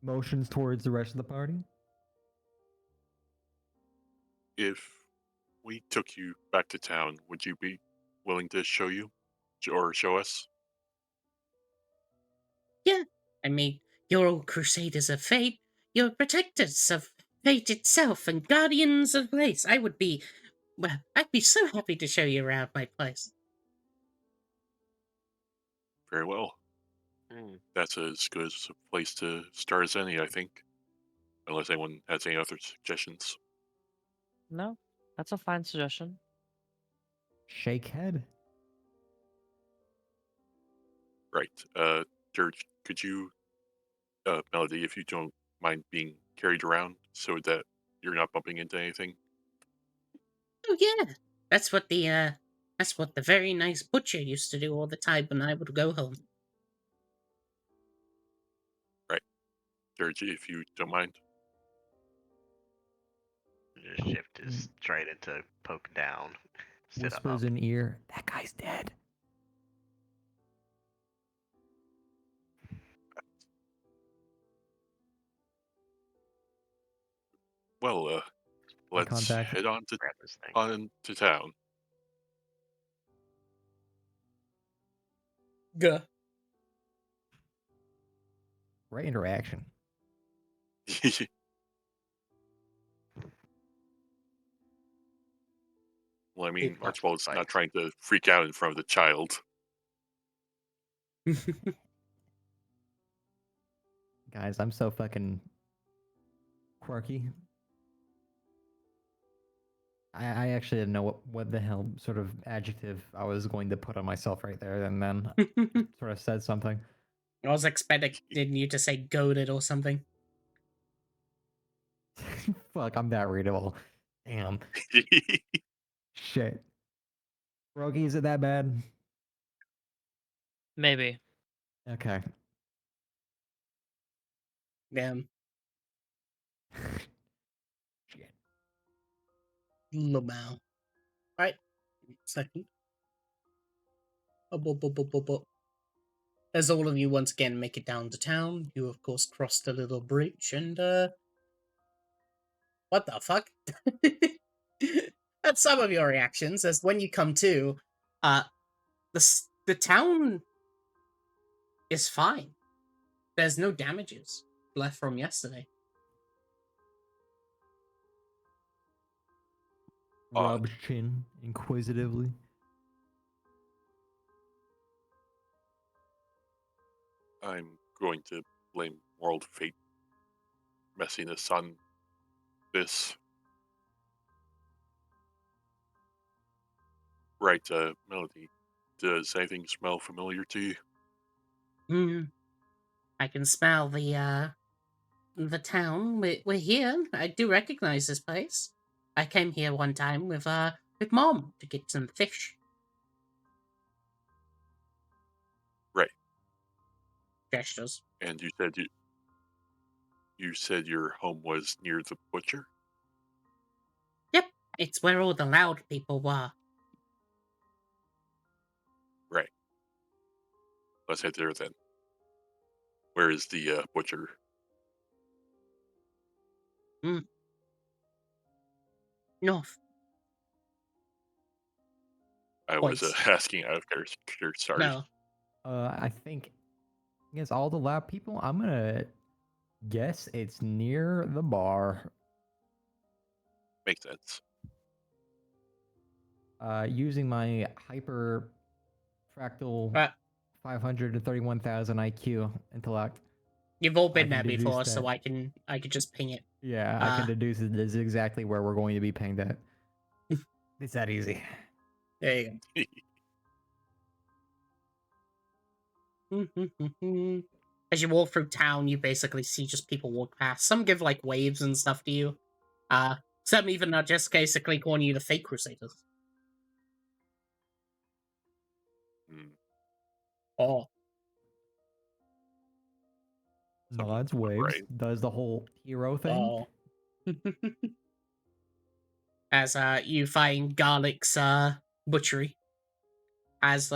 Motions towards the rest of the party? If we took you back to town, would you be willing to show us? Yeah, I mean, you're all crusaders of fate. You're protectors of fate itself and guardians of place. Well, I'd be so happy to show you around my place. Very well. Hmm. That's as good as a place to start as any, I think. Unless anyone has any other suggestions. No, that's a fine suggestion. Shake head. Right. Dirge, could you, Melody, if you don't mind being carried around so that you're not bumping into anything? Oh yeah, that's what the very nice butcher used to do all the time when I would go home. Right. Dirge, if you don't mind. Just shift his trident to poke down. Sit him up. Whispers in ear. That guy's dead. Well, let's contact. head on Grab his thing. to town. Gah. Right interaction. Well, I mean, Lots of Archibald's not fights. trying to freak out in front of the child. Guys, I'm so fucking quirky. I actually didn't know what the hell sort of adjective I was going to put on myself right there, and then sort of said something. I was expecting you to say goaded or something. Fuck, I'm that readable. Damn. Shit. Rogi, is it that bad? Maybe. Okay. Damn. Shit. Lamau. Right. Second. As all of you once again make it down to town, you of course cross the little bridge and what the fuck? That's some of your reactions as when you come to, the town is fine. There's no damages left from yesterday. Rubs chin inquisitively. I'm going to blame world fate messiness on this. Right, Melody, does anything smell familiar to you? I can smell the town. We're here. I do recognize this place. I came here one time with Mom to get some fish. Right. Gestures. And you said your home was near the butcher? Yep, it's where all the loud people were. Right. Let's head there then. Where is the butcher? North. I was Points. asking out of character, sorry. No. I think against all the loud people, I'm gonna guess it's near the bar. Makes sense. Using my hyper fractal 531,000 IQ intellect. You've all I been can there deduce before, so that. I can just ping it. Yeah, I can deduce it is exactly where we're going to be pinged at. It's that easy. There you go. As you walk through town, you basically see just people walk past. Some give like waves and stuff to you. Some even are just basically calling you the fake crusaders. Oh. Nods, waves, right. does the whole hero thing. Oh. As you find Garlic's butchery. As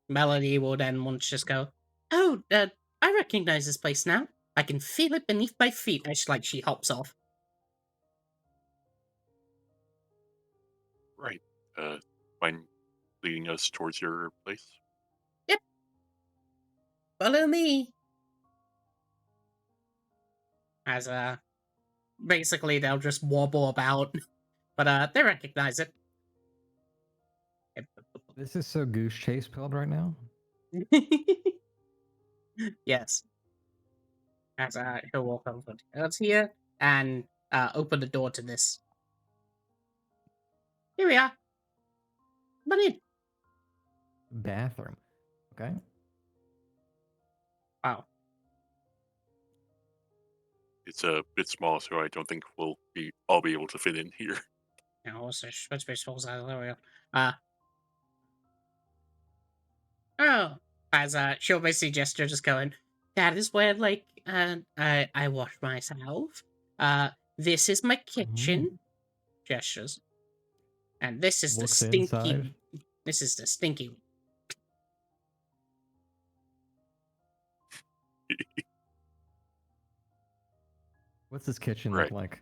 Melody will then want to just go, oh, I recognize this place now. I can feel it beneath my feet. As she hops off. Mind leading us towards your place? Follow me. As basically they'll just wobble about, but they recognize it. This is so Goose Chase pilled right now. Yes. As he'll walk over to us here and open the door to this. Here we are. Come in. Bathroom. Okay. Wow. It's a bit small, so I don't think we'll all be able to fit in here. Now, what's the space falls out? There we go. Oh. As she'll basically gesture, just going, that is where, like, I wash myself. This is my kitchen. Gestures. And this is Looks the stinky. inside. This is the stinky. What's this kitchen Right. look like?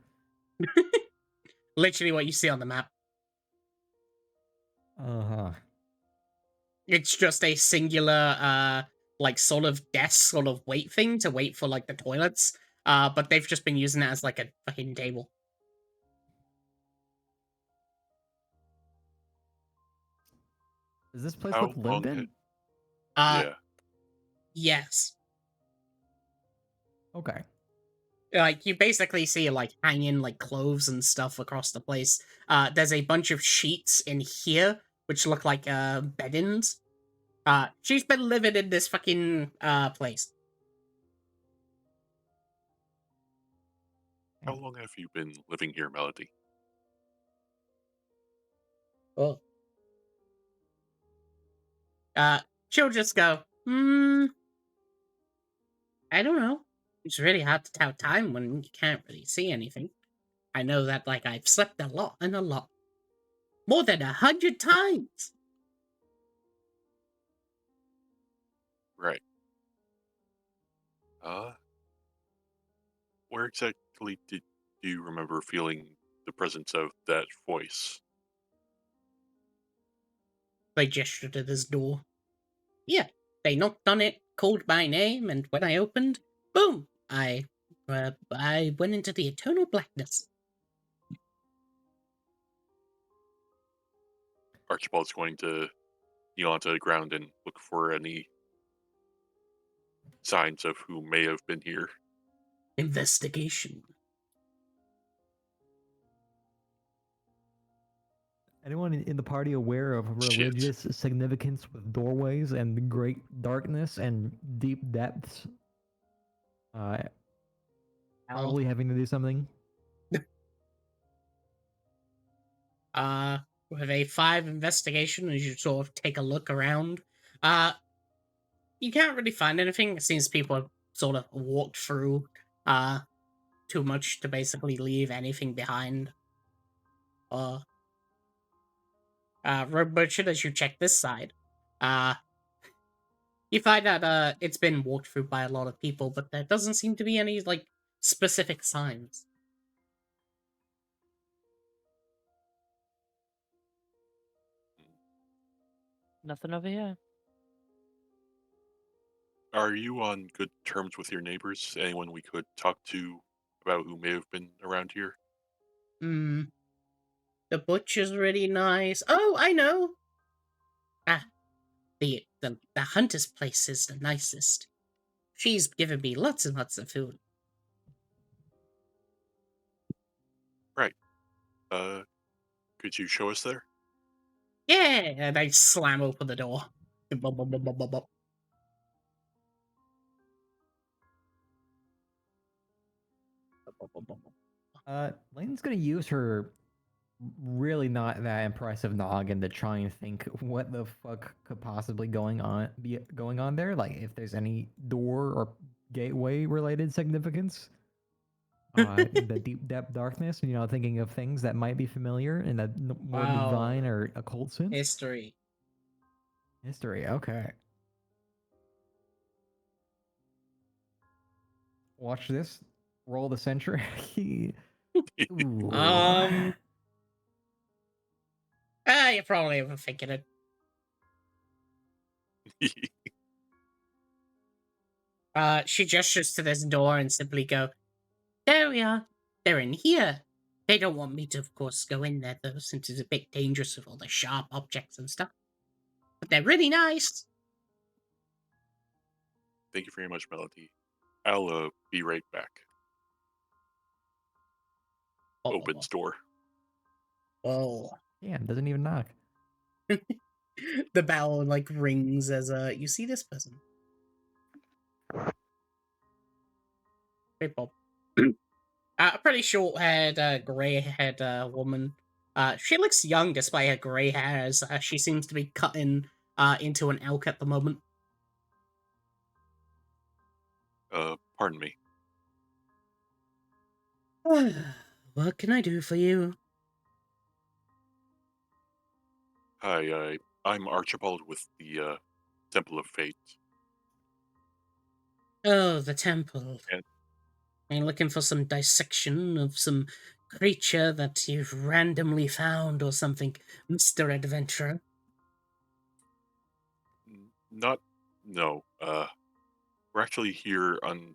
Literally what you see on the map. Uh-huh. It's just a singular, like, sort of desk, sort of wait thing to wait for, like, the toilets. But they've just been using it as, like, a fucking table. Does this place How look lived long in? had- Uh, yeah. yes. Okay. Like, you basically see, like, hanging, like, clothes and stuff across the place. There's a bunch of sheets in here, which look like, beddings. She's been living in this fucking, place. How long have you been living here, Melody? Oh. She'll just go, I don't know. It's really hard to tell time when you can't really see anything. I know that, like, I've slept a lot and a lot. More than 100 times! Right. Where exactly did you remember feeling the presence of that voice? They gesture to this door. Yeah, they knocked on it, called my name, and when I opened, boom! I went into the eternal blackness. Archibald's going to kneel onto the ground and look for any signs of who may have been here. Investigation. Anyone in the party aware of Shit. religious significance with doorways and the great darkness and deep depths? Probably having to do something. With a 5 investigation, as you sort of take a look around, you can't really find anything. It seems people have sort of walked through, too much to basically leave anything behind. Road Merchant, as you check this side, you find that, it's been walked through by a lot of people, but there doesn't seem to be any, like, specific signs. Nothing over here. Are you on good terms with your neighbors? Anyone we could talk to about who may have been around here? The butcher's really nice. Oh, I know! The hunter's place is the nicest. She's given me lots and lots of food. Right. Could you show us there? Yeah, and I slam open the door. Lane's gonna use her really not that impressive noggin to try and think what the fuck could possibly be going on there. Like if there's any door or gateway related significance. The deep depth darkness, thinking of things that might be familiar in a more Wow. divine or occult sense. History. History, okay. Watch this. Roll the century. Ooh. You're probably overthinking it. She gestures to this door and simply go, "There we are. They're in here. They don't want me to, of course, go in there, though, since it's a bit dangerous with all the sharp objects and stuff. But they're really nice." Thank you very much, Melody. I'll be right back. Opens door. Oh. Damn, doesn't even knock. The bell, like, rings as, you see this person. Hey, Bob. A pretty short-haired, grey-haired woman. She looks young despite her grey hairs. She seems to be cutting into an elk at the moment. Pardon me. What can I do for you? Hi, I'm Archibald with the Temple of Fate. Oh, the temple. And- Are you looking for some dissection of some creature that you've randomly found or something, Mr. Adventurer? No. We're actually here under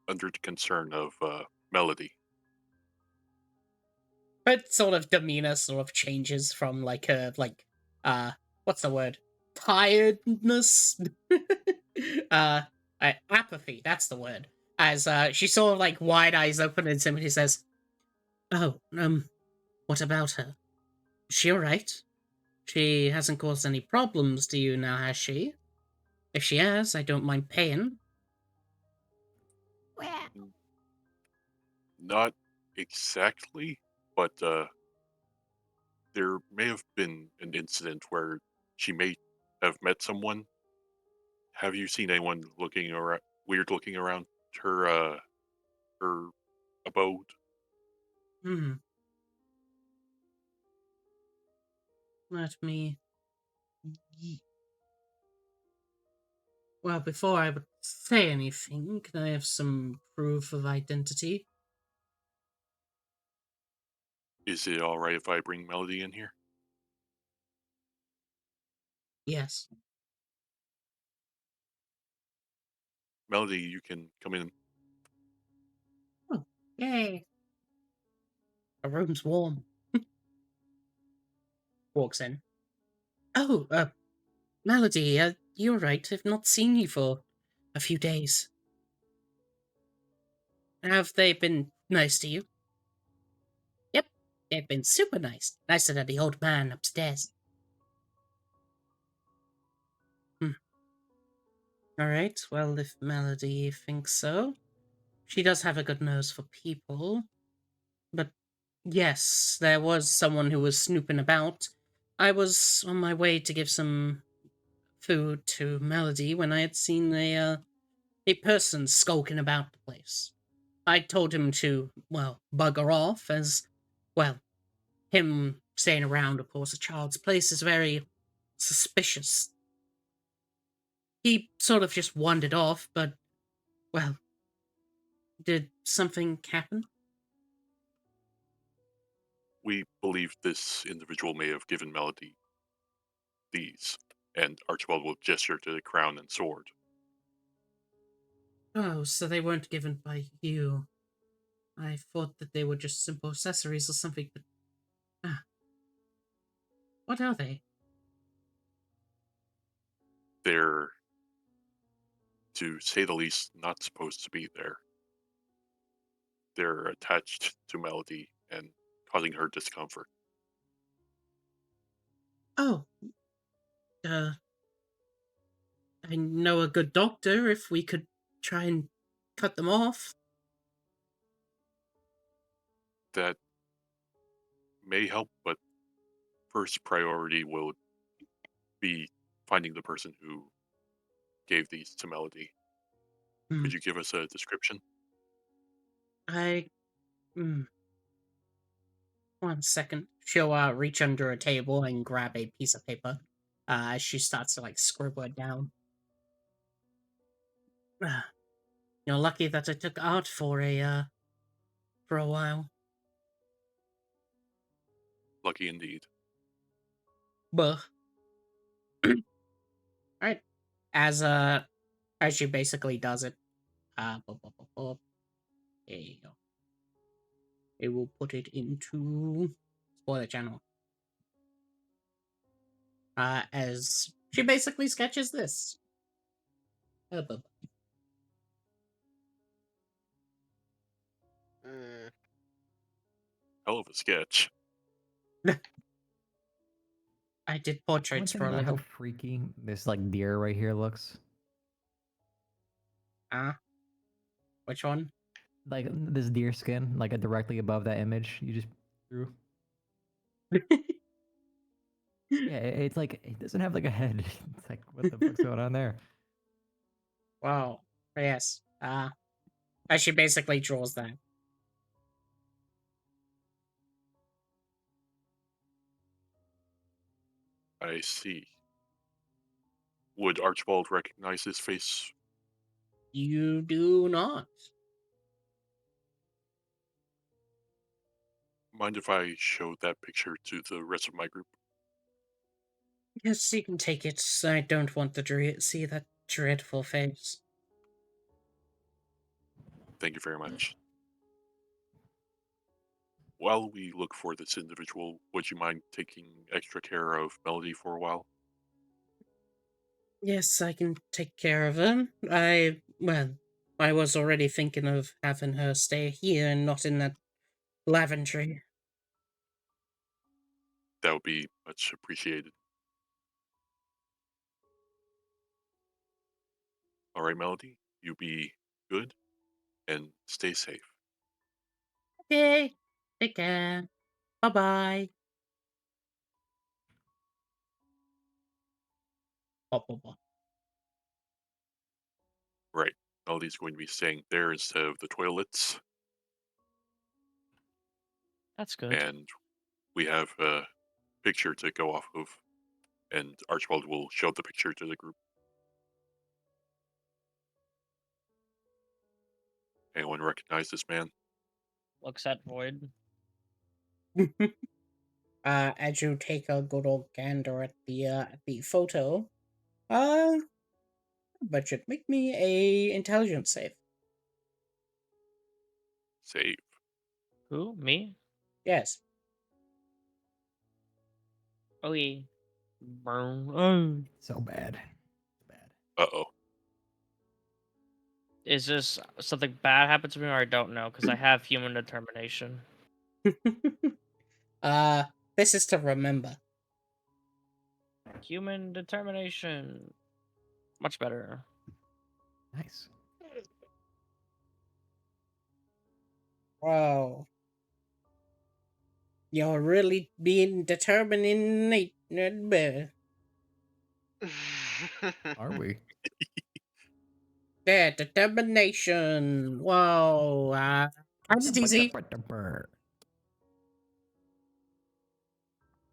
the concern of Melody. Her sort of demeanor sort of changes from like a what's the word? Tiredness? Apathy, that's the word. As she sort of like wide eyes open and simply says, "Oh, what about her? Is she alright? She hasn't caused any problems to you now, has she? If she has, I don't mind paying." Not exactly, but there may have been an incident where she may have met someone. Have you seen anyone weird looking around her her abode? Let me... Well, before I would say anything, can I have some proof of identity? Is it alright if I bring Melody in here? Yes. Melody, you can come in. Oh, yay. The room's warm. Walks in. Oh, Melody, you're right. I've not seen you for a few days. Have they been nice to you? Yep, they've been super nice. Nicer than the old man upstairs. Alright, well, if Melody thinks so. She does have a good nose for people. But yes, there was someone who was snooping about. I was on my way to give some food to Melody when I had seen a person skulking about the place. I told him to, well, bugger off, as, well, him staying around, of course, a child's place is very suspicious. He sort of just wandered off, but, well, did something happen? We believe this individual may have given Melody these, and Archibald will gesture to the crown and sword. Oh, so they weren't given by you. I thought that they were just simple accessories or something, but... What are they? They're, to say the least, not supposed to be there. They're attached to Melody and causing her discomfort. Oh. I know a good doctor if we could try and cut them off. That may help, but first priority will be finding the person who gave these to Melody. Could you give us a description? One second. She'll reach under a table and grab a piece of paper. As she starts to like scribble it down. You're lucky that I took art for a while. Lucky indeed. Buh. Alright. As she basically does it. There you go. It will put it into spoiler channel. As she basically sketches this. Mm. Hell of a sketch. I did One portraits thing for a about how living. freaky this like deer right here looks. Which one? Like this deer skin, like directly above that image you just drew. Yeah, it's like it doesn't have like a head. It's like what the fuck's going on there? Wow. Yes. As she basically draws that. I see. Would Archibald recognize his face? You do not. Mind if I show that picture to the rest of my group? Yes, you can take it. I don't want to see that dreadful face. Thank you very much. While we look for this individual, would you mind taking extra care of Melody for a while? Yes, I can take care of her. I was already thinking of having her stay here and not in that lavatory. That would be much appreciated. All right, Melody, you be good and stay safe. Okay, take care. Bye-bye. Blah. Right. Melody's going to be staying there instead of the toilets, That's good. and we have a picture to go off of, and Archibald will show the picture to the group. Anyone recognize this man? Looks at Void. As you take a good old gander at the photo, budget, make me a intelligence save. Save. Who? Me? Yes. Okay. Burn. So bad. Bad. Uh-oh. Is this something bad happened to me, or I don't know? Because I have human determination. This is to remember. Human determination. Much better. Nice. Wow. You're really being determined. Are we? Yeah, determination. Whoa. It's easy.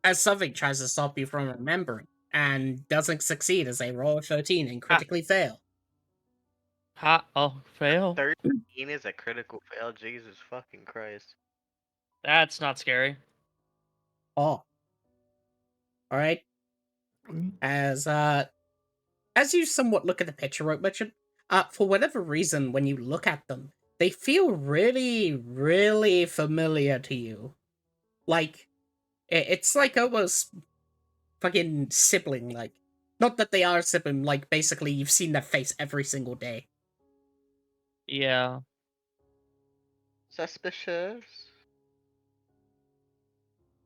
As something tries to stop you from remembering and doesn't succeed as they roll a 13 and critically fail. Ha! Oh, fail. 13 is a critical fail. Jesus fucking Christ. That's not scary. Oh. Alright. As you somewhat look at the picture, right, Richard, for whatever reason, when you look at them, they feel really, really familiar to you. Like, it's like almost fucking sibling-like. Not that they are sibling, like, basically you've seen their face every single day. Yeah. Suspicious.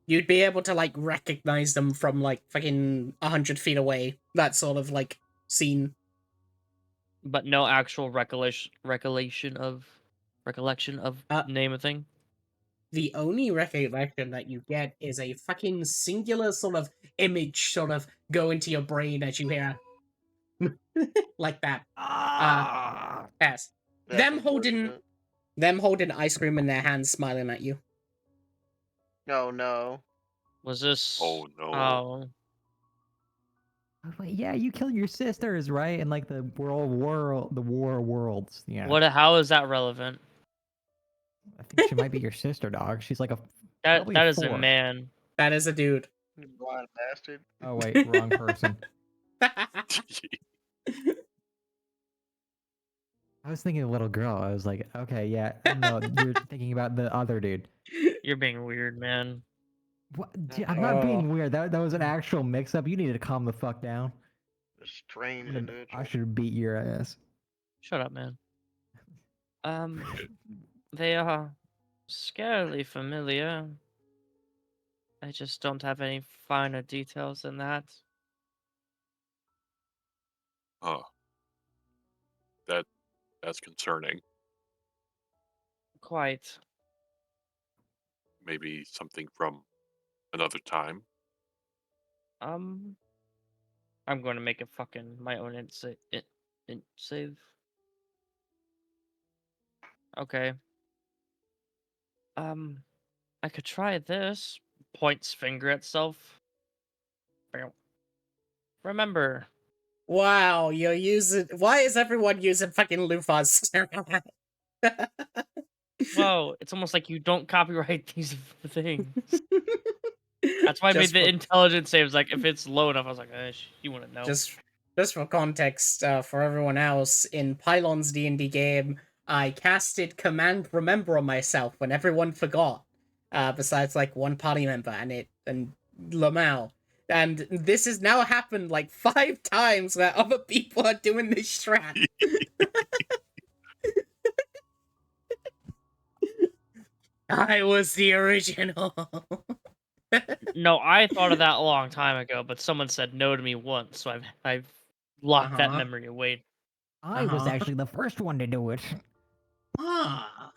You'd be able to, like, recognize them from, like, fucking 100 feet away. That sort of, like, scene. But no actual recollection of name of thing. The only recollection that you get is a fucking singular sort of image sort of go into your brain as you hear like that. Yes. That's Them holding ice cream in their hands, smiling at you. No, no. Was this? Oh, no. Oh. I was like, yeah, you killed your sisters, right? And like the war worlds. Yeah. What? How is that relevant? I think she might be your sister, dog. She's like That probably is a 4. man. That is a dude. You blind bastard. Oh wait, wrong person. I was thinking a little girl. I was like, okay, yeah, no, you're thinking about the other dude. You're being weird, man. What? I'm not Oh. being weird. That was an actual mix-up. You need to calm the fuck down. A strange I individual. should beat your ass. Shut up, man. They are scarily familiar. I just don't have any finer details than that. Huh. That's concerning. Quite. Maybe something from another time. I'm going to make a fucking my own int save. Okay. I could try this. Points finger at self. Bow. Remember, Wow, you're using. Why is everyone using fucking loofahs? whoa, it's almost like you don't copyright these things. That's why I made Just the for- intelligence saves. Like, if it's low enough, I was like, you wouldn't know. Just for context, for everyone else, in Pylon's D&D game, I casted Command Remember on myself when everyone forgot, besides like one party member and Lamau. And this has now happened like 5 times where other people are doing this strat. I was the original. No, I thought of that a long time ago, but someone said no to me once, so I've locked that Uh-huh. memory away. I was actually the first one to do it. Ah.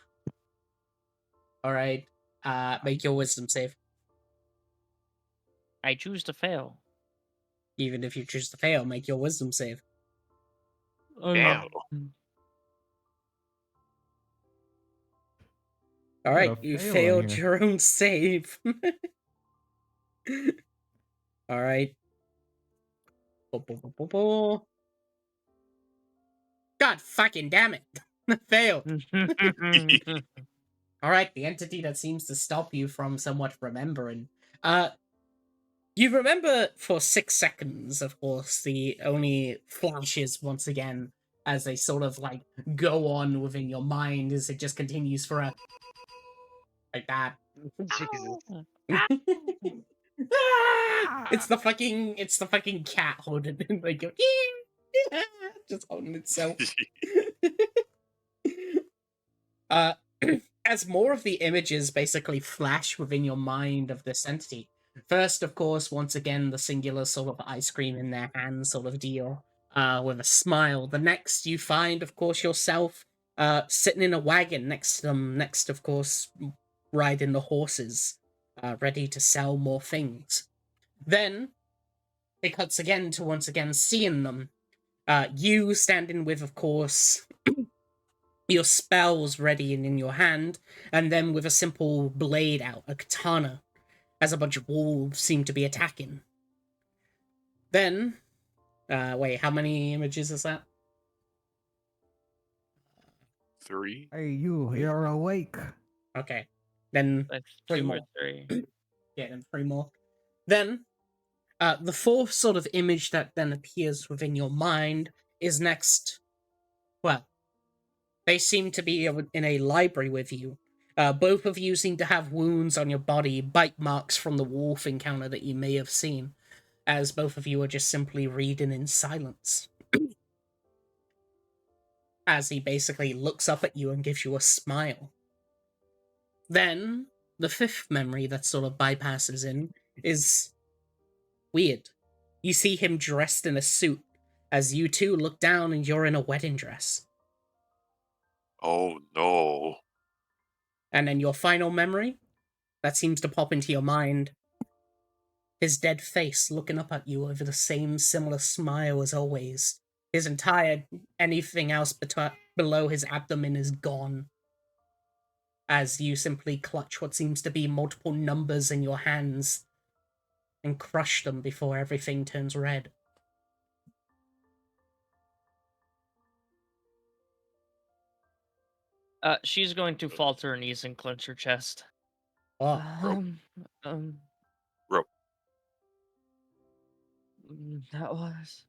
All right. Make your wisdom save. I choose to fail. Even if you choose to fail, make your wisdom save. Damn. All Got right, a you fail on failed here. your own save. All right. God fucking damn it. Failed. All right, the entity that seems to stop you from somewhat remembering. You remember for 6 seconds, of course, the only flashes once again as they sort of like go on within your mind as it just continues for a like that. Jesus. It's the fucking cat holding it like just holding itself. As more of the images basically flash within your mind of this entity. First, of course, once again, the singular sort of ice cream in their hand sort of deal, with a smile. The next, you find, of course, yourself sitting in a wagon next to them, next, of course, riding the horses, ready to sell more things. Then, it cuts again to once again seeing them. You standing with, of course, your spells ready and in your hand, and then with a simple blade out, a katana, as a bunch of wolves seem to be attacking. Then, wait, how many images is that? 3. Hey, you're awake. Okay, then Like 3 2 or more. 3. Yeah, then 3 more. Then, the fourth sort of image that then appears within your mind is next. Well, they seem to be in a library with you. Both of you seem to have wounds on your body, bite marks from the wolf encounter that you may have seen, as both of you are just simply reading in silence. As he basically looks up at you and gives you a smile. Then, the fifth memory that sort of bypasses in is weird. You see him dressed in a suit, as you two look down and you're in a wedding dress. Oh no. And then your final memory that seems to pop into your mind, his dead face looking up at you over the same similar smile as always. His entire anything else below his abdomen is gone. As you simply clutch what seems to be multiple numbers in your hands and crush them before everything turns red. She's going to fall to her knees and clench her chest. Oh, Rope. Um, Rope. That was.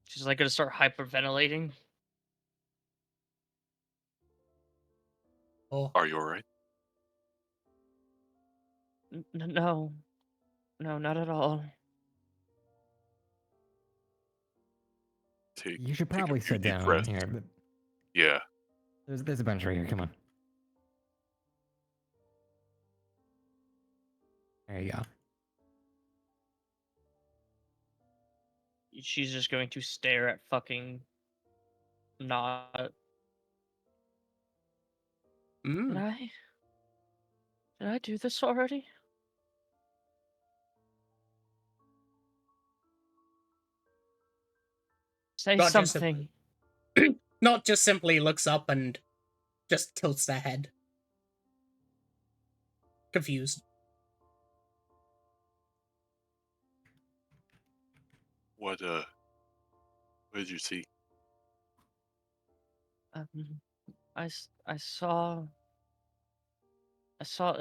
She's like gonna start hyperventilating. Oh, Are you alright? No, no, not at all. You should Take a probably few sit deep down breaths. here. But Yeah. there's a bench right here. Come on. There you go. She's just going to stare at fucking not. Did mm. I? Did I do this already? Say Not just something. not just simply looks up and just tilts their head, confused. What did you see? Um, I saw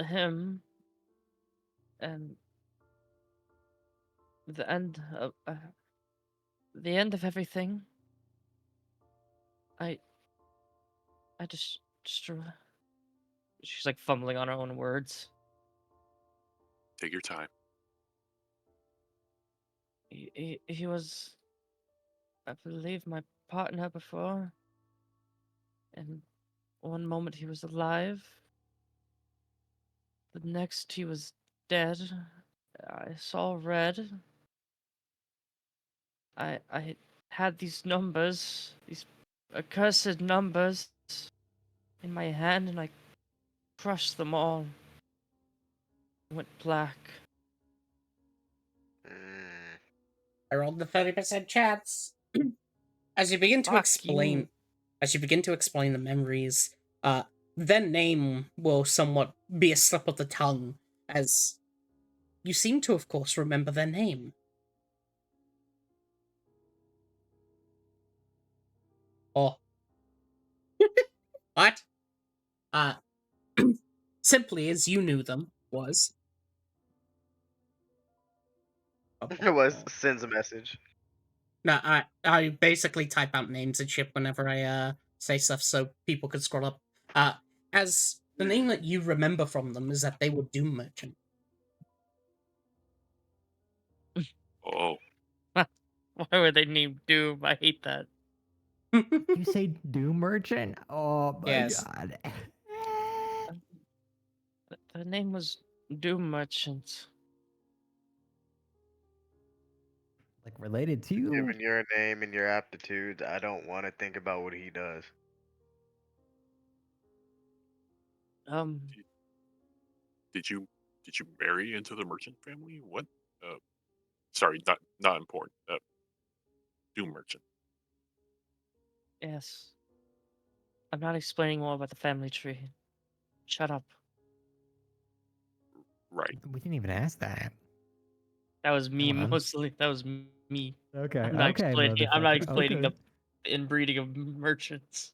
him, and the end of everything. I just she's like fumbling on her own words. Take your time. He was, I believe, my partner before, and one moment he was alive, the next he was dead. I saw red. I had these numbers, these accursed numbers, in my hand, and I crushed them all. Went black. Mm. I rolled the 30% chance. As you begin to Fuck explain, you. as you begin to explain the memories, their name will somewhat be a slip of the tongue, as you seem to, of course, remember their name. Oh, what? Uh, simply as you knew them was. It was sends a message. No, I basically type out names and shit whenever I say stuff so people could scroll up. As the name that you remember from them is that they were Doom Merchant. Oh, Why would they name Doom? I hate that. You say Doom Merchant? Oh my Yes. god. The name was Doom Merchant. Like related to you? Given your name and your aptitudes, I don't want to think about what he does. Um, did you marry into the merchant family? What? Sorry, not important. Doom merchant. yes. I'm not explaining more about the family tree. Shut up. Right. We didn't even ask that. That was me Come on. mostly. That was me. Okay, I'm not okay, explaining. I'm not motherfucker. explaining Okay. the inbreeding of merchants.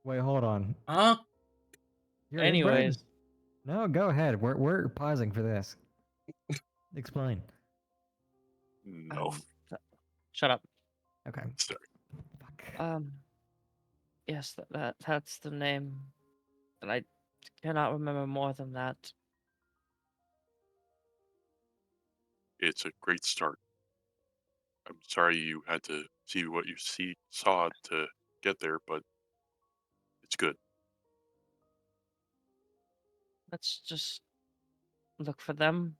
Wait, hold on. Huh? You're inbred? Anyways, No, go ahead. We're pausing for this. Explain. No. shut up. Okay. Sorry. Fuck. Yes, that's the name, and I cannot remember more than that. It's a great start. I'm sorry you had to see what you saw to get there, but it's good. Let's just look for them.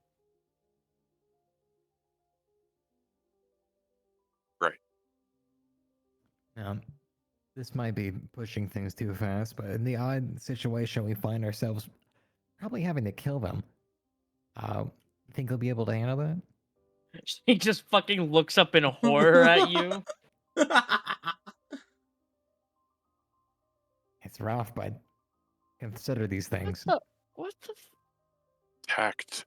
Right. This might be pushing things too fast, but in the odd situation we find ourselves probably having to kill them, you think they'll be able to handle that? He just fucking looks up in horror at you. It's rough, but consider these things. What the? Tact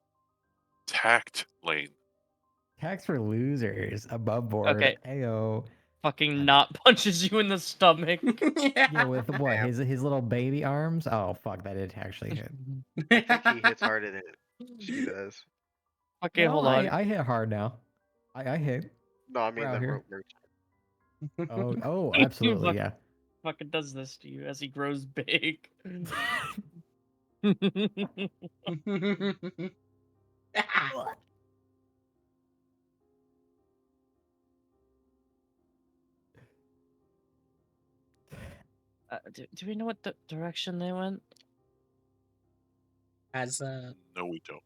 lane. Tax for losers, above board. Okay. Ayo. Fucking not punches you in the stomach. Yeah, with what? Damn. His little baby arms? Oh fuck, that did actually hit. I think he hits harder than she does. Okay, No, hold on. I hit hard now. I hit. No, I mean We're out the here. rope merchant. Oh, absolutely, yeah. Fucking does this to you as he grows big. Do we know what direction they went? as No, we don't.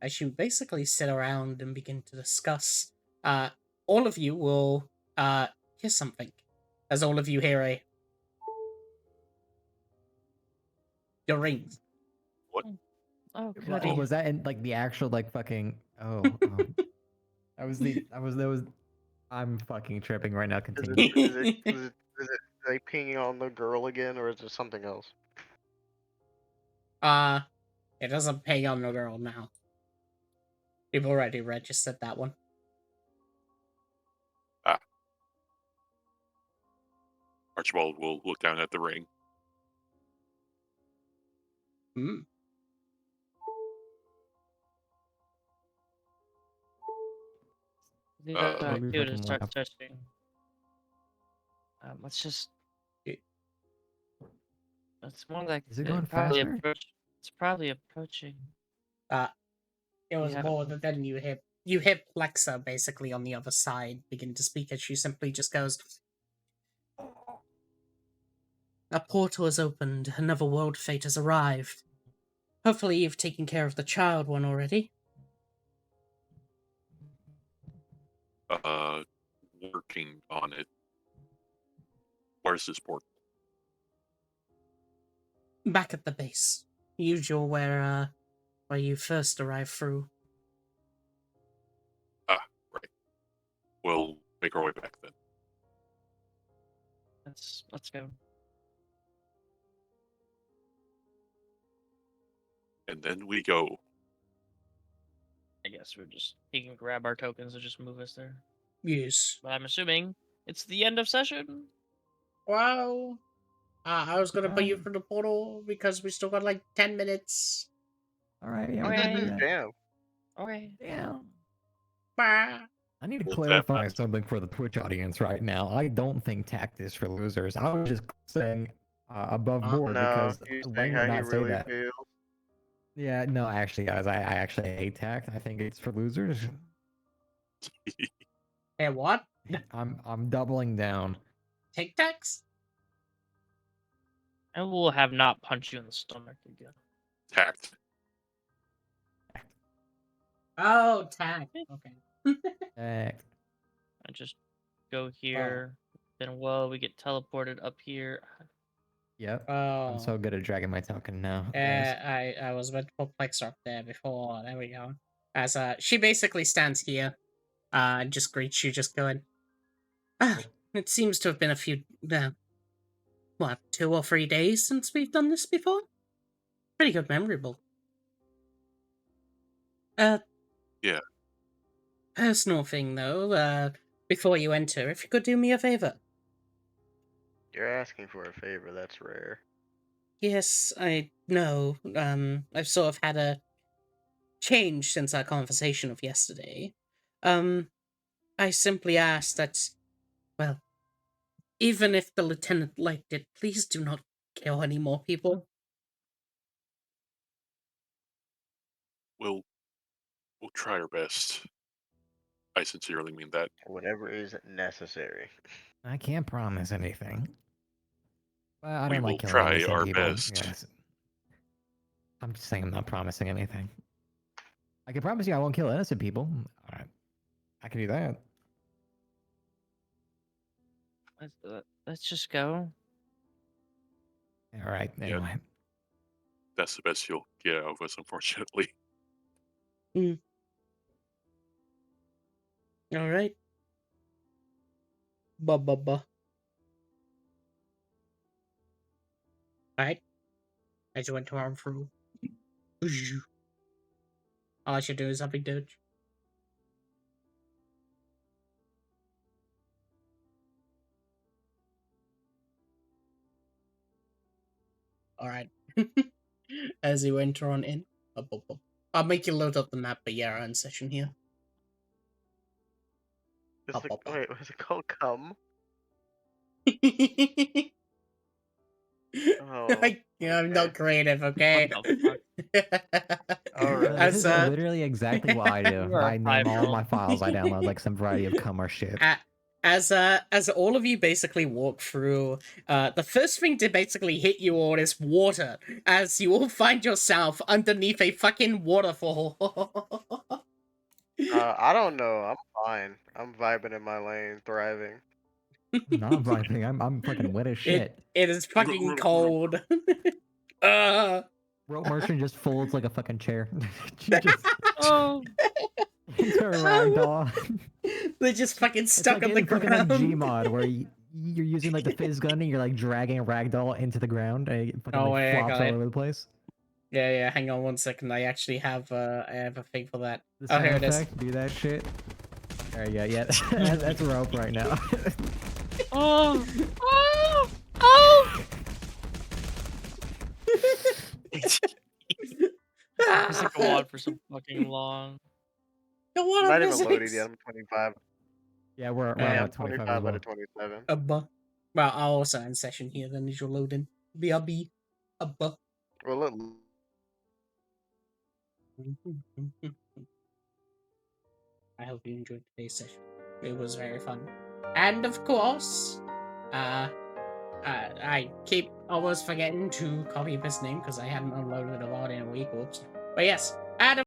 as you basically sit around and begin to discuss, all of you will hear something. As all of you hear your rings. Oh, Oh, goody. was that in like the actual like fucking? Oh, that was. I'm fucking tripping right now. Is Continue. it they pinging on the girl again, or is it something else? It doesn't pay on the girl now. You've already registered that one. Archibald will look down at the ring. Hmm. The Uh, Let me do to fucking start laugh. touching. Let's just. It- It's more like Is it going probably faster? It's probably approaching. It was Yeah. more that then you hit Plexa basically on the other side begin to speak, and she simply just goes, "A portal has opened, another world fate has arrived. Hopefully you've taken care of the child one already." Working on it. Where's this port? Back at the base. Usual where you first arrived through. Right. We'll make our way back then. Let's go. And then we go. I guess he can grab our tokens and just move us there. Yes. But I'm assuming it's the end of session. Wow. I was gonna put you Um, through the portal because we still got like 10 minutes. All right, yeah, we Okay. can do that. Damn. Okay. Yeah. Bah. I need to Well, clarify that- something for the Twitch audience right now. I don't think tact is for losers. I was just saying above board No, because he's Wayne saying would how he not say really that. feels. Yeah, no, actually, guys, I actually hate tact. I think it's for losers. Hey, what? I'm doubling down. Tic Tacs? And we'll have not punch you in the stomach again. Tact. Oh, tag. Okay. Tact. I just go here. Then we get teleported up here. Yep. Oh. I'm so good at dragging my token now. I was meant to put Plex up there before. There we go. As she basically stands here, and just greets you, just going, it seems to have been a few, what, 2 or 3 days since we've done this before? Pretty good memorable. Yeah. Personal thing though, before you enter, if you could do me a favor. You're asking for a favor. That's rare. Yes, I know. I've sort of had a change since our conversation of yesterday. I simply asked that, well, even if the lieutenant liked it, please do not kill any more people. We'll try our best. I sincerely mean that. Whatever is necessary. I can't promise anything. Well, I We don't like will killing try innocent our people. best. Yes. I'm just saying I'm not promising anything. I can promise you I won't kill innocent people. All right. I can do that. Let's just go. All right. Yeah. Anyway. That's the best you'll get out of us, unfortunately. Alright. Ba. Alright. As you went to arm through. All I should do is something dodge. Alright. As you enter on in. I'll make you load up the map, but yeah, our end session here. Pop, pop, pop. Wait, what's it called? Cum? Oh, I'm not okay. creative, okay? What the fuck? Alright. This As is literally exactly what I do. You are I name all five-year-old. my files. I download like some variety of cum or shit. as all of you basically walk through, the first thing to basically hit you all is water, as you all find yourself underneath a fucking waterfall. I don't know. I'm fine. I'm vibing in my lane, thriving. Not vibing. I'm fucking wet as shit. It is fucking cold. Rope merchant just folds like a fucking chair. She just Oh, into a ragdoll. They're just fucking It's stuck like on the in fucking ground. like Gmod where you're using like the fizz gun and you're like dragging a ragdoll into the ground and it fucking Oh, like yeah, flops got all it. over the place. Yeah, hang on 1 second. I actually have a thing for that. The Oh, sound here it is. effect, do that shit. There you go. Yeah, that's rope right now. oh, oh, oh! This could go on for so fucking long. The I'm water not even loaded physics. yet. I'm 25. Yeah, we're Yeah, Yeah, at I'm 25 as 25 out well. of 27. Well, I'll also end session here then as you're loading. BRB. Well, look. I hope you enjoyed today's session. It was very fun. And of course, I keep almost forgetting to copy his name because I haven't uploaded a lot in a week. Whoops. But yes, Adam.